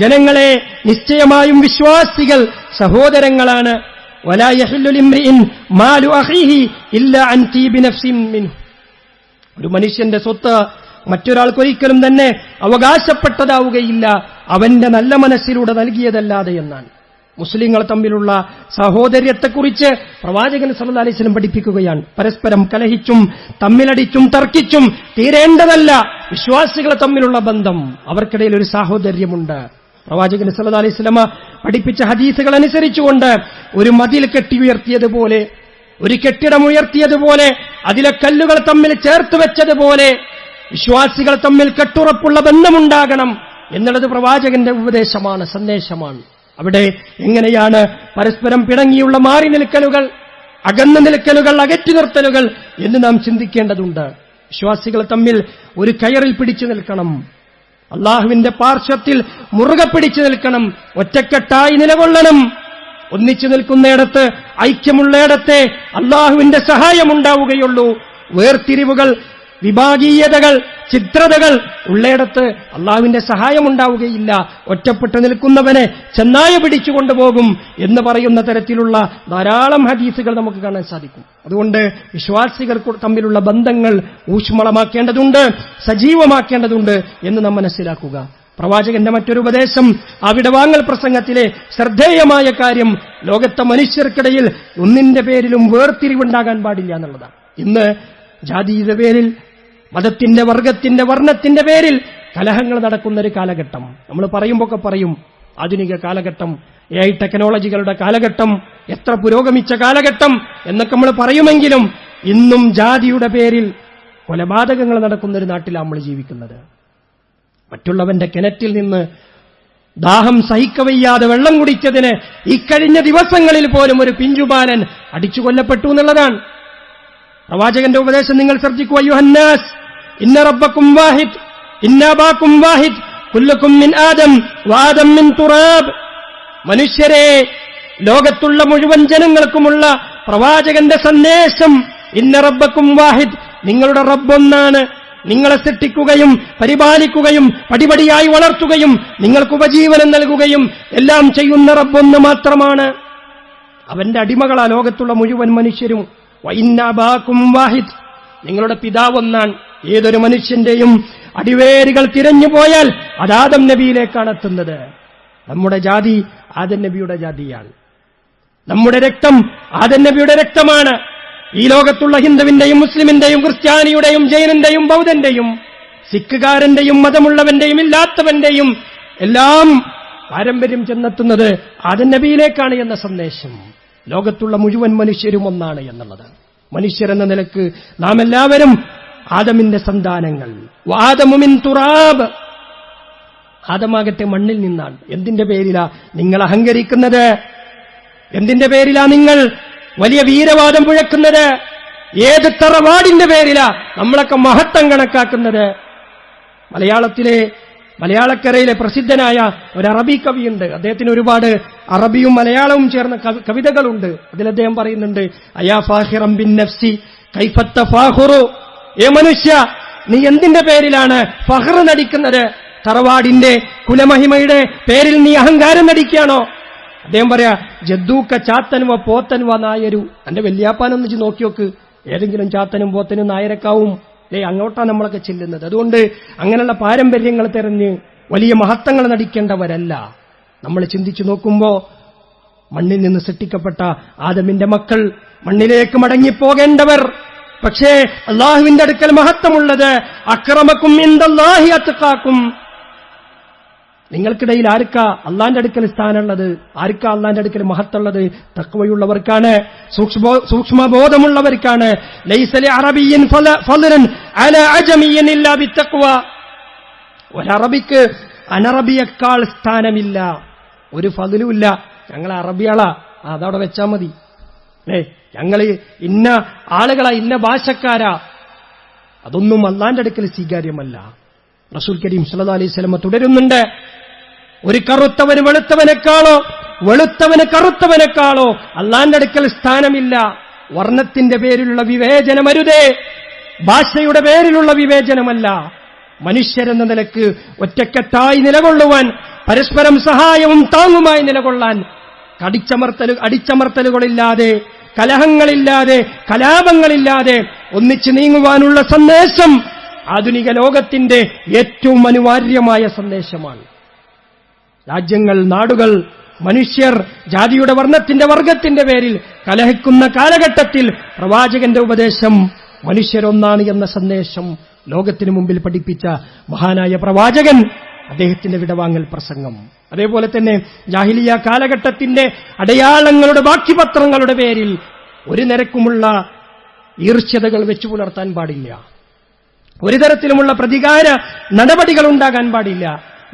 ജനങ്ങളെ, നിശ്ചയമായും വിശ്വാസികൾ സഹോദരങ്ങളാണ്. വലാ യഹില്ലു ലിംറിഇൻ മാലു അഖീഹി ഇല്ലാ അൻ തീബി നഫ്സിൻ മിൻഹു. ഒരു മനുഷ്യന്റെ സ്വത്ത് മറ്റൊരാൾക്കൊരിക്കലും തന്നെ അവകാശപ്പെട്ടതാവുകയില്ല അവന്റെ നല്ല മനസ്സിലൂടെ നൽകിയതല്ലാതെ എന്നാണ്. മുസ്ലിങ്ങൾ തമ്മിലുള്ള സഹോദര്യത്തെക്കുറിച്ച് പ്രവാചകൻ സല്ലല്ലാഹു അലൈഹി വസല്ലം പഠിപ്പിക്കുകയാണ്. പരസ്പരം കലഹിച്ചും തമ്മിലടിച്ചും തർക്കിച്ചും തീരേണ്ടതല്ല വിശ്വാസികൾ തമ്മിലുള്ള ബന്ധം. അവർക്കിടയിൽ ഒരു സാഹോദര്യമുണ്ട്. പ്രവാചകൻ സല്ലല്ലാഹു അലൈഹി വസല്ലം പഠിപ്പിച്ച ഹദീസുകൾ അനുസരിച്ചുകൊണ്ട് ഒരു മതിൽ കെട്ടിയുയർത്തിയതുപോലെ, ഒരു കെട്ടിടം ഉയർത്തിയതുപോലെ, അതിലെ കല്ലുകൾ തമ്മിൽ ചേർത്ത് വെച്ചതുപോലെ വിശ്വാസികൾ തമ്മിൽ കെട്ടുറപ്പുള്ള ബന്ധമുണ്ടാകണം എന്നുള്ളത് പ്രവാചകന്റെ ഉപദേശമാണ്, സന്ദേശമാണ്. അവിടെ എങ്ങനെയാണ് പരസ്പരം പിണങ്ങിയുള്ള മാറി നിൽക്കലുകൾ, അകന്നു നിൽക്കലുകൾ, അകറ്റി നിർത്തലുകൾ എന്ന് നാം ചിന്തിക്കേണ്ടതുണ്ട്. വിശ്വാസികൾ തമ്മിൽ ഒരു കയറിൽ പിടിച്ചു നിൽക്കണം, അള്ളാഹുവിന്റെ പാർശ്വത്തിൽ മുറുകെ പിടിച്ചു നിൽക്കണം, ഒറ്റക്കെട്ടായി നിലകൊള്ളണം. ഒന്നിച്ചു നിൽക്കുന്നിടത്ത്, ഐക്യമുള്ളയിടത്തെ അള്ളാഹുവിന്റെ സഹായമുണ്ടാവുകയുള്ളൂ. വേർതിരിവുകൾ, വിഭാഗീയതകൾ, ഛിദ്രതകൾ ഉള്ളയിടത്ത് അള്ളാഹുവിന്റെ സഹായമുണ്ടാവുകയില്ല. ഒറ്റപ്പെട്ടു നിൽക്കുന്നവനെ ചെന്നായ പിടിച്ചുകൊണ്ടുപോകും എന്ന് പറയുന്ന തരത്തിലുള്ള ധാരാളം ഹദീസുകൾ നമുക്ക് കാണാൻ സാധിക്കും. അതുകൊണ്ട് വിശ്വാസികൾ തമ്മിലുള്ള ബന്ധങ്ങൾ ഊഷ്മളമാക്കേണ്ടതുണ്ട്, സജീവമാക്കേണ്ടതുണ്ട് എന്ന് നാം മനസ്സിലാക്കുക. പ്രവാചകന്റെ മറ്റൊരു ഉപദേശം അവിടെ വാങ്ങൽ പ്രസംഗത്തിലെ ശ്രദ്ധേയമായ കാര്യം ലോകത്തെ മനുഷ്യർക്കിടയിൽ ഒന്നിന്റെ പേരിലും വേർതിരിവുണ്ടാകാൻ പാടില്ല എന്നുള്ളതാണ്. ഇന്ന് ജാതിയുടെ പേരിൽ, മതത്തിന്റെ, വർഗത്തിന്റെ, വർണ്ണത്തിന്റെ പേരിൽ കലഹങ്ങൾ നടക്കുന്ന ഒരു കാലഘട്ടം. നമ്മൾ പറയുമ്പോഴൊക്കെ പറയും ആധുനിക കാലഘട്ടം, AI ടെക്നോളജികളുടെ കാലഘട്ടം, എത്ര പുരോഗമിച്ച കാലഘട്ടം എന്നൊക്കെ നമ്മൾ പറയുമെങ്കിലും ഇന്നും ജാതിയുടെ പേരിൽ കൊലപാതകങ്ങൾ നടക്കുന്ന ഒരു നാട്ടിലാണ് നമ്മൾ ജീവിക്കുന്നത്. മറ്റുള്ളവന്റെ കിണറ്റിൽ നിന്ന് ദാഹം സഹിക്കവയ്യാതെ വെള്ളം കുടിച്ചതിന് ഇക്കഴിഞ്ഞ ദിവസങ്ങളിൽ പോലും ഒരു പിഞ്ചുബാലൻ അടിച്ചു കൊല്ലപ്പെട്ടു എന്നുള്ളതാണ്. പ്രവാചകന്റെ ഉപദേശം നിങ്ങൾ ശ്രദ്ധിക്കൂ. അയ്യുഹന്നാസ് ഇന്ന റബ്ബക്കും വാഹിദ് ഇന്ന അബാക്കും വാഹിദ് കുല്ലുക്കും മിൻ ആദം വആദം മിൻ തുറാബ്. മനുഷ്യരെ, ലോകത്തുള്ള മുഴുവൻ ജനങ്ങൾക്കുമുള്ള പ്രവാചകന്റെ സന്ദേശം ഇന്ന റബ്ബക്കും വാഹിദ്, നിങ്ങളുടെ റബ്ബൊന്നാണ്. നിങ്ങളെ സൃഷ്ടിക്കുകയും പരിപാലിക്കുകയും പടിപടിയായി വളർത്തുകയും നിങ്ങൾക്ക് ഉപജീവനം നൽകുകയും എല്ലാം ചെയ്യുന്ന റബ്ബൊന്ന് മാത്രമാണ്. അവന്റെ അടിമകളാ ലോകത്തുള്ള മുഴുവൻ മനുഷ്യരും. വഇന്ന അബാക്കും വാഹിദ്, നിങ്ങളുടെ പിതാവൊന്നാണ്. ഏതൊരു മനുഷ്യന്റെയും അടിവേരുകൾ തിരഞ്ഞു പോയാൽ അത് ആദം നബിയിലേക്കാണ് എത്തുന്നത്. നമ്മുടെ ജാതി ആദം നബിയുടെ ജാതിയാണ്. നമ്മുടെ രക്തം ആദം നബിയുടെ രക്തമാണ്. ഈ ലോകത്തുള്ള ഹിന്ദുവിന്റെയും മുസ്ലിമിന്റെയും ക്രിസ്ത്യാനിയുടെയും ജൈനന്റെയും ബൗദ്ധന്റെയും സിഖുകാരന്റെയും മതമുള്ളവന്റെയും ഇല്ലാത്തവന്റെയും എല്ലാം പാരമ്പര്യം ചെന്നെത്തുന്നത് ആദം നബിയിലേക്കാണ് എന്ന സന്ദേശം. ലോകത്തുള്ള മുഴുവൻ മനുഷ്യരും ഒന്നാണ് എന്നുള്ളത്. മനുഷ്യരെന്ന നിലക്ക് നാം എല്ലാവരും ആദമിന്റെ സന്താനങ്ങൾ. ആദമു മിൻ തുറാബ്, ആദമാകട്ടെ മണ്ണിൽ നിന്നാണ്. എന്തിന്റെ പേരിലാ നിങ്ങൾ അഹങ്കരിക്കുന്നത്? എന്തിന്റെ പേരിലാ നിങ്ങൾ വലിയ വീരവാദം മുഴക്കുന്നത്? ഏത് തറവാടിന്റെ പേരിലാ നമ്മളൊക്കെ മഹത്വം കണക്കാക്കുന്നത്? മലയാളക്കരയിലെ പ്രസിദ്ധനായ ഒരു അറബി കവിയുണ്ട്. അദ്ദേഹത്തിന് ഒരുപാട് അറബിയും മലയാളവും ചേർന്ന കവിതകളുണ്ട്. അതിൽ അദ്ദേഹം പറയുന്നുണ്ട്, അയാ ഫാഹിറം ബിൻ നഫ്സി കൈഫത്ത ഫാഹുറു, ഏ മനുഷ്യ, നീ എന്തിന്റെ പേരിലാണ് ഫഹ്ർ നടിക്കുന്നത്? തറവാടിന്റെ കുലമഹിമയുടെ പേരിൽ നീ അഹങ്കാരം നടിക്കുകയാണോ? അദ്ദേഹം പറയാ, ജദ്ദൂക്ക ചാത്തനുവ പോത്തനുവ നായരു. എന്റെ വല്യാപ്പാനൊന്നിച്ച് നോക്കിയോക്ക്, ഏതെങ്കിലും ചാത്തനും പോത്തനും നായരക്കാവും. അങ്ങോട്ടാ നമ്മളൊക്കെ ചെല്ലുന്നത്. അതുകൊണ്ട് അങ്ങനെയുള്ള പാരമ്പര്യങ്ങൾ തെരഞ്ഞ് വലിയ മഹത്വങ്ങൾ നടിക്കേണ്ടവരല്ല. നമ്മൾ ചിന്തിച്ചു നോക്കുമ്പോ മണ്ണിൽ നിന്ന് സൃഷ്ടിക്കപ്പെട്ട ആദമിന്റെ മക്കൾ മണ്ണിലേക്ക് മടങ്ങിപ്പോകേണ്ടവർ. പക്ഷേ അള്ളാഹുവിന്റെ അടുക്കൽ മഹത്വമുള്ളത് അക്രമക്കും ഇൻദല്ലാഹി അത്ഖാക്കും. നിങ്ങൾക്കിടയിൽ ആർക്കാ അള്ളാന്റെ അടുക്കൽ സ്ഥാനമുള്ളത്? ആർക്കാ അള്ളാന്റെ അടുക്കൽ മഹത്തുള്ളത്? തഖ്വയുള്ളവർക്കാണ്, സൂക്ഷ്മബോധമുള്ളവർക്കാണ്. ലൈസ ലിഅറബിയ്യിൻ ഫളൻ അലാ അജമിയ്യിൻ ഇല്ലാ ബിത്തഖ്വ. ഒരറബിക്ക് അനറബിയേക്കാൾ സ്ഥാനമില്ല, ഒരു ഫളലുമില്ല. ഞങ്ങൾ അറബിയാളാ, അതവിടെ വെച്ചാ മതി. ഞങ്ങൾ ഇന്ന ആളുകളാ, ഇന്ന ഭാഷക്കാരാ, അതൊന്നും അള്ളാന്റെ അടുക്കൽ സ്വീകാര്യമല്ല. റസൂൽ കരീം സല്ലല്ലാഹു അലൈഹി വസല്ലം തുടരുന്നുണ്ട്, ഒരു കറുത്തവന് വെളുത്തവനേക്കാളോ വെളുത്തവന് കറുത്തവനേക്കാളോ അള്ളാന്റെ അടുക്കൽ സ്ഥാനമില്ല. വർണ്ണത്തിന്റെ പേരിലുള്ള വിവേചനമരുതേ, ഭാഷയുടെ പേരിലുള്ള വിവേചനമല്ല. മനുഷ്യരെന്ന നിലക്ക് ഒറ്റക്കെട്ടായി നിലകൊള്ളുവാൻ, പരസ്പരം സഹായവും താങ്ങുമായി നിലകൊള്ളാൻ, അടിച്ചമർത്തലുകളില്ലാതെ, കലഹങ്ങളില്ലാതെ, കലാപങ്ങളില്ലാതെ ഒന്നിച്ചു നീങ്ങുവാനുള്ള സന്ദേശം ആധുനിക ലോകത്തിന്റെ ഏറ്റവും അനിവാര്യമായ സന്ദേശമാണ്. രാജ്യങ്ങൾ, നാടുകൾ, മനുഷ്യർ ജാതിയുടെ, വർണ്ണത്തിന്റെ, വർഗത്തിന്റെ പേരിൽ കലഹിക്കുന്ന കാലഘട്ടത്തിൽ പ്രവാചകന്റെ ഉപദേശം മനുഷ്യരൊന്നാണ് എന്ന സന്ദേശം ലോകത്തിനു മുമ്പിൽ പഠിപ്പിച്ച മഹാനായ പ്രവാചകൻ, അദ്ദേഹത്തിന്റെ വിടവാങ്ങൽ പ്രസംഗം. അതേപോലെ തന്നെ ജാഹിലിയ കാലഘട്ടത്തിന്റെ അടയാളങ്ങളുടെ, ബാക്കിപത്രങ്ങളുടെ പേരിൽ ഒരു നിരക്കുമുള്ള ഈർഷ്യതകൾ വെച്ചു പുലർത്താൻ പാടില്ല. ഒരു തരത്തിലുമുള്ള പ്രതികാര നടപടികൾ ഉണ്ടാകാൻ പാടില്ല.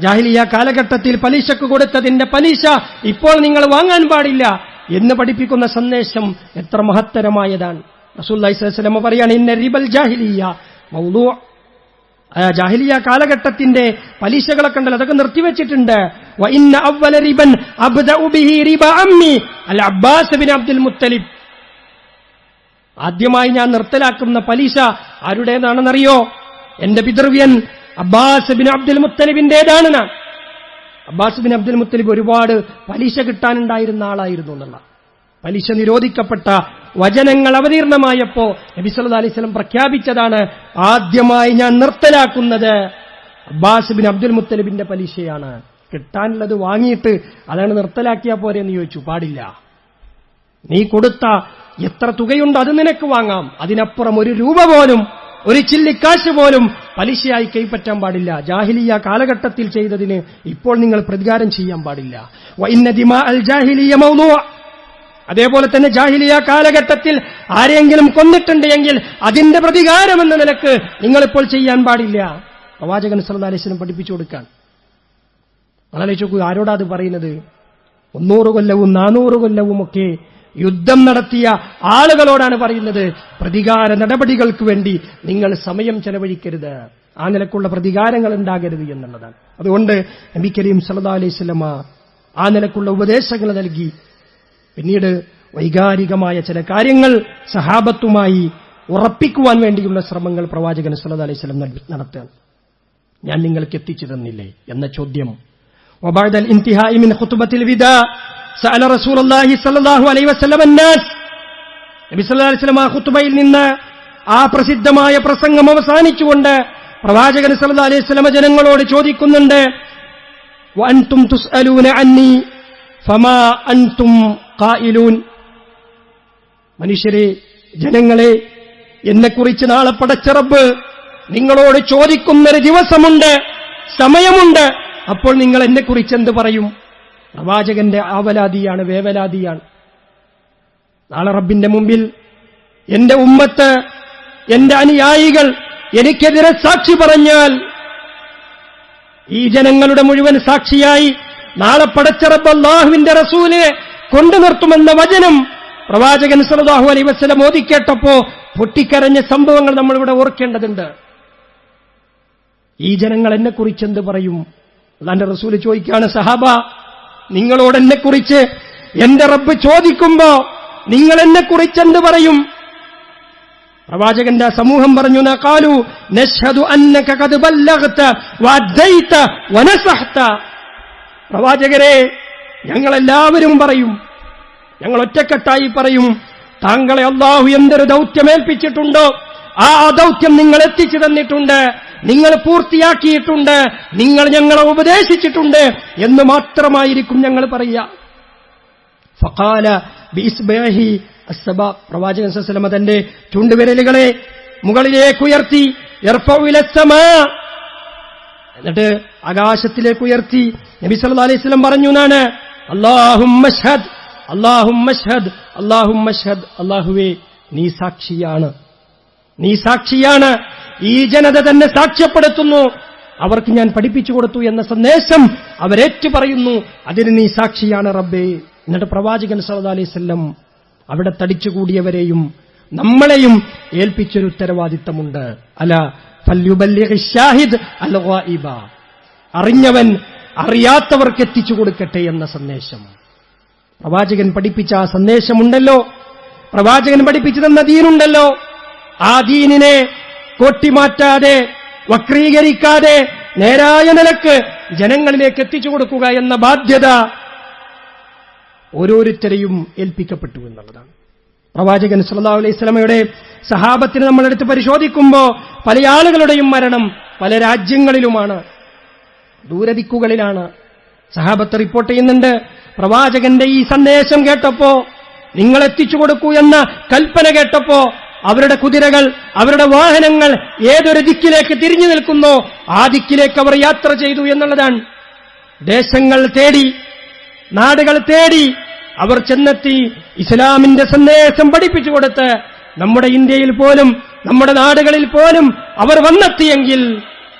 ജാഹിലിയ കാലഘട്ടത്തിൽ പലിശക്ക് കൊടുത്തതിന്റെ പലിശ ഇപ്പോൾ നിങ്ങൾ വാങ്ങാൻ പാടില്ല എന്ന് പഠിപ്പിക്കുന്ന സന്ദേശം എത്ര മഹത്തരമായതാണ്. റസൂലുള്ളാഹി സ്വല്ലല്ലാഹു അലൈഹി വസല്ലം പറയാണ്, ഇന്ന റിബൽ ജാഹിലിയ മൗദൂ. ജാഹിലിയ കാലഘട്ടത്തിന്റെ പലിശകളൊക്കെ ഉണ്ടല്ലോ, അതൊക്കെ നിർത്തിവെച്ചിട്ടുണ്ട്. വ ഇന്ന അവ്വല റിബൻ അബ്ദഉ ബിഹി റിബ അമ്മി al Abbas bin Abdul Muttalib. ആദ്യമായി ഞാൻ നിർത്തലാക്കുന്ന പലിശ ആരുടേതാണെന്നറിയോ? എന്റെ പിതൃവ്യൻ അബ്ബാസ് ബിൻ അബ്ദുൽ മുത്തലിബിന്റേതാണ്. അബ്ബാസ് ബിൻ അബ്ദുൽ മുത്തലിബ് ഒരുപാട് പലിശ കിട്ടാനുണ്ടായിരുന്ന ആളായിരുന്നു എന്നുള്ള പലിശ നിരോധിക്കപ്പെട്ട വചനങ്ങൾ അവതീർണമായപ്പോ നബി സല്ലല്ലാഹു അലൈഹി വസല്ലം പ്രഖ്യാപിച്ചതാണ്, ആദ്യമായി ഞാൻ നിർത്തലാക്കുന്നത് അബ്ബാസ് ബിൻ അബ്ദുൽ മുത്തലിബിന്റെ പലിശയാണ്. കിട്ടാനുള്ളത് വാങ്ങിയിട്ട് അതാണ് നിർത്തലാക്കിയാ പോരെ എന്ന് ചോദിച്ചു. പാടില്ല. നീ കൊടുത്ത എത്ര തുകയുണ്ടോ അത് നിനക്ക് വാങ്ങാം, അതിനപ്പുറം ഒരു രൂപ പോലും, ഒരു ചില്ലിക്കാശ് പോലും പലിശയായി കൈപ്പറ്റാൻ പാടില്ല. ജാഹിലിയ കാലഘട്ടത്തിൽ ചെയ്തതിന് ഇപ്പോൾ നിങ്ങൾ പ്രതികാരം ചെയ്യാൻ പാടില്ല. വഇന്ന ദിമാ അൽ ജാഹിലിയ മൗദൂ. അതേപോലെ തന്നെ ജാഹിലിയ കാലഘട്ടത്തിൽ ആരെങ്കിലും കൊന്നിട്ടുണ്ടെങ്കിൽ അതിന്റെ പ്രതികാരം എന്ന നിലക്ക് നിങ്ങളിപ്പോൾ ചെയ്യാൻ പാടില്ല. പ്രവാചകൻ സല്ലല്ലാഹു അലൈഹി വസല്ലം പഠിപ്പിച്ചു കൊടുക്കാൻ. ആലോചിച്ചു, ആരോടാ അത് പറയുന്നത്? 300 കൊല്ലവും 400 കൊല്ലവുമൊക്കെ യുദ്ധം നടത്തിയ ആളുകളോടാണ് പറയുന്നത്, പ്രതികാര നടപടികൾക്ക് വേണ്ടി നിങ്ങൾ സമയം ചെലവഴിക്കരുത്, ആ നിലക്കുള്ള പ്രതികാരങ്ങൾ ഉണ്ടാകരുത് എന്നുള്ളതാണ്. അതുകൊണ്ട് നബി കരീം സല്ലല്ലാഹു അലൈഹി വസല്ലം ആ നിലക്കുള്ള ഉപദേശങ്ങൾ നൽകി. പിന്നീട് വൈകാരികമായ ചില കാര്യങ്ങൾ സഹാബത്തുമായി ഉറപ്പിക്കുവാൻ വേണ്ടിയുള്ള ശ്രമങ്ങൾ പ്രവാചകൻ സല്ലല്ലാഹു അലൈഹി വസല്ലം നടത്തുകയാണ്. ഞാൻ നിങ്ങൾക്ക് എത്തിച്ചു തന്നില്ലേ എന്ന ചോദ്യം. വബഅദൽ ഇൻതിഹാഇ മിൻ ഖുത്ബത്തിൽ വിദാ സഅല റസൂലുള്ളാഹി സ്വല്ലല്ലാഹു അലൈഹി വസല്ലം അന്നാസ്. നബി സല്ലല്ലാഹു അലൈഹി വസല്ലം ആ ഖുത്ബയിൽ നിന്ന്, ആ പ്രസിദ്ധമായ പ്രസംഗം അവസാനിച്ചുകൊണ്ട് പ്രവാചകൻ സല്ലല്ലാഹു അലൈഹി വസല്ലം ജനങ്ങളോട് ചോദിക്കുന്നുണ്ട്, വഅൻതും തുസ്അലൂന അന്നി ഫമാ അൻതും ഖായിലൂൻ. മനുഷ്യരെ, ജനങ്ങളെ, എന്നെക്കുറിച്ച് നാളെ പടച്ച റബ്ബ് നിങ്ങളോട് ചോദിക്കുന്നൊരു ദിവസമുണ്ട്, സമയമുണ്ട്. അപ്പോൾ നിങ്ങൾ എന്നെക്കുറിച്ച് എന്ത് പറയും? പ്രവാചകന്റെ ആവലാതിയാണ്, വേവലാതിയാണ്. നാളെ റബ്ബിന്റെ മുമ്പിൽ എന്റെ ഉമ്മത്ത്, എന്റെ അനുയായികൾ എനിക്കെതിരെ സാക്ഷി പറഞ്ഞാൽ, ഈ ജനങ്ങളുടെ മുഴുവൻ സാക്ഷിയായി നാളെ പടച്ച റബ്ബ് അല്ലാഹുവിന്റെ റസൂലിനെ കൊണ്ടു നിർത്തുമെന്ന വചനം പ്രവാചകൻ സല്ലല്ലാഹു അലൈഹി വസല്ലം ഓതിക്കേട്ടപ്പോ പൊട്ടിക്കരഞ്ഞ സംഭവങ്ങൾ നമ്മളിവിടെ ഓർക്കേണ്ടതുണ്ട്. ഈ ജനങ്ങൾ എന്നെക്കുറിച്ച് എന്ത് പറയും? അല്ലാഹുവിന്റെ റസൂൽ ചോദിക്കുകയാണ്, സഹാബ, നിങ്ങളോട് എന്നെക്കുറിച്ച് എന്റെ റബ്ബ് ചോദിക്കുമ്പോ നിങ്ങൾ എന്നെക്കുറിച്ച് എന്ത് പറയും? പ്രവാചകന്റെ സമൂഹം പറഞ്ഞു, ഖാലു നശ്ഹദു അന്നക ഖദ് ബല്ലഗ്ത വഅദ്ദൈത വനസഹത. പ്രവാചകരെ, ഞങ്ങളെല്ലാവരും പറയും, ഞങ്ങൾ ഒറ്റക്കെട്ടായി പറയും, താങ്കളെ അല്ലാഹു എന്തൊരു ദൗത്യമേൽപ്പിച്ചിട്ടുണ്ടോ ആ ദൗത്യം നിങ്ങൾ എത്തിച്ചു തന്നിട്ടുണ്ട്, നിങ്ങൾ പൂർത്തിയാക്കിയിട്ടുണ്ട്, നിങ്ങൾ ഞങ്ങളെ ഉപദേശിച്ചിട്ടുണ്ട് എന്ന് മാത്രമായിരിക്കും ഞങ്ങൾ പറയുക. ഫഖാല ബിഇസ്ബാഹി അസ്സബ. പ്രവാചകൻ സല്ലല്ലാഹു അലൈഹി വസല്ലം തന്റെ ചൂണ്ടുവിരലുകളെ മുകളിലേക്ക് ഉയർത്തി, യർഫഉ ഇലസ്സമാ, എന്നിട്ട് ആകാശത്തിലേക്ക് ഉയർത്തി നബി സല്ലല്ലാഹു അലൈഹി വസല്ലം പറഞ്ഞു എന്നാണ്, അല്ലാഹുമ്മ അശ്ഹദ്, അല്ലാഹുമ്മ അശ്ഹദ്, അല്ലാഹുമ്മ അശ്ഹദ്. അല്ലാഹുവേ, നീ സാക്ഷിയാണ്, നീ സാക്ഷിയാണ്. ഈ ജനത തന്നെ സാക്ഷ്യപ്പെടുത്തുന്നു, അവർക്ക് ഞാൻ പഠിപ്പിച്ചു കൊടുത്തു എന്ന സന്ദേശം അവരേറ്റു പറയുന്നു, അതിന് നീ സാക്ഷിയാണ് റബ്ബേ. എന്നിട്ട് പ്രവാചകൻ സല്ലല്ലാഹു അലൈഹി വസല്ലം അവിടെ തടിച്ചുകൂടിയവരെയും നമ്മളെയും ഏൽപ്പിച്ചൊരു ഉത്തരവാദിത്തമുണ്ട്. അല ഫല്യുബല്ലിഗി ഷാഹിദ് അൽ ഗായിബ. അറിഞ്ഞവൻ അറിയാത്തവർക്ക് എത്തിച്ചു കൊടുക്കട്ടെ എന്ന സന്ദേശം പ്രവാചകൻ പഠിപ്പിച്ച ആ സന്ദേശമുണ്ടല്ലോ, പ്രവാചകൻ പഠിപ്പിച്ചു തന്ന ദീനുണ്ടല്ലോ. ആ ദീനിനെ കൊട്ടിമാറ്റാതെ, വക്രീകരിക്കാതെ നേരായ നിലക്ക് ജനങ്ങളിലേക്ക് എത്തിച്ചു കൊടുക്കുക എന്ന ബാധ്യത ഓരോരുത്തരെയും ഏൽപ്പിക്കപ്പെട്ടു എന്നുള്ളതാണ്. പ്രവാചകൻ സല്ലല്ലാഹു അലൈഹി വസല്ലമയുടെ സഹാബത്തിനെ നമ്മളെടുത്ത് പരിശോധിക്കുമ്പോൾ പല ആളുകളുടെയും മരണം പല രാജ്യങ്ങളിലുമാണ്, ദൂരദിക്കുകളിലാണ്. സഹാബത്ത് റിപ്പോർട്ട് ചെയ്യുന്നുണ്ട്, പ്രവാചകന്റെ ഈ സന്ദേശം കേട്ടപ്പോ, നിങ്ങൾ എത്തിച്ചു കൊടുക്കൂ എന്ന കൽപ്പന കേട്ടപ്പോ അവരുടെ കുതിരകൾ, അവരുടെ വാഹനങ്ങൾ ഏതൊരു ദിക്കിലേക്ക് തിരിഞ്ഞു നിൽക്കുന്നോ ആ ദിക്കിലേക്ക് അവർ യാത്ര ചെയ്തു എന്നുള്ളതാണ്. ദേശങ്ങൾ തേടി, നാടുകൾ തേടി അവർ ചെന്നെത്തി ഇസ്ലാമിന്റെ സന്ദേശം പഠിപ്പിച്ചു കൊടുത്ത് നമ്മുടെ ഇന്ത്യയിൽ പോലും നമ്മുടെ നാടുകളിൽ പോലും അവർ വന്നെത്തിയെങ്കിൽ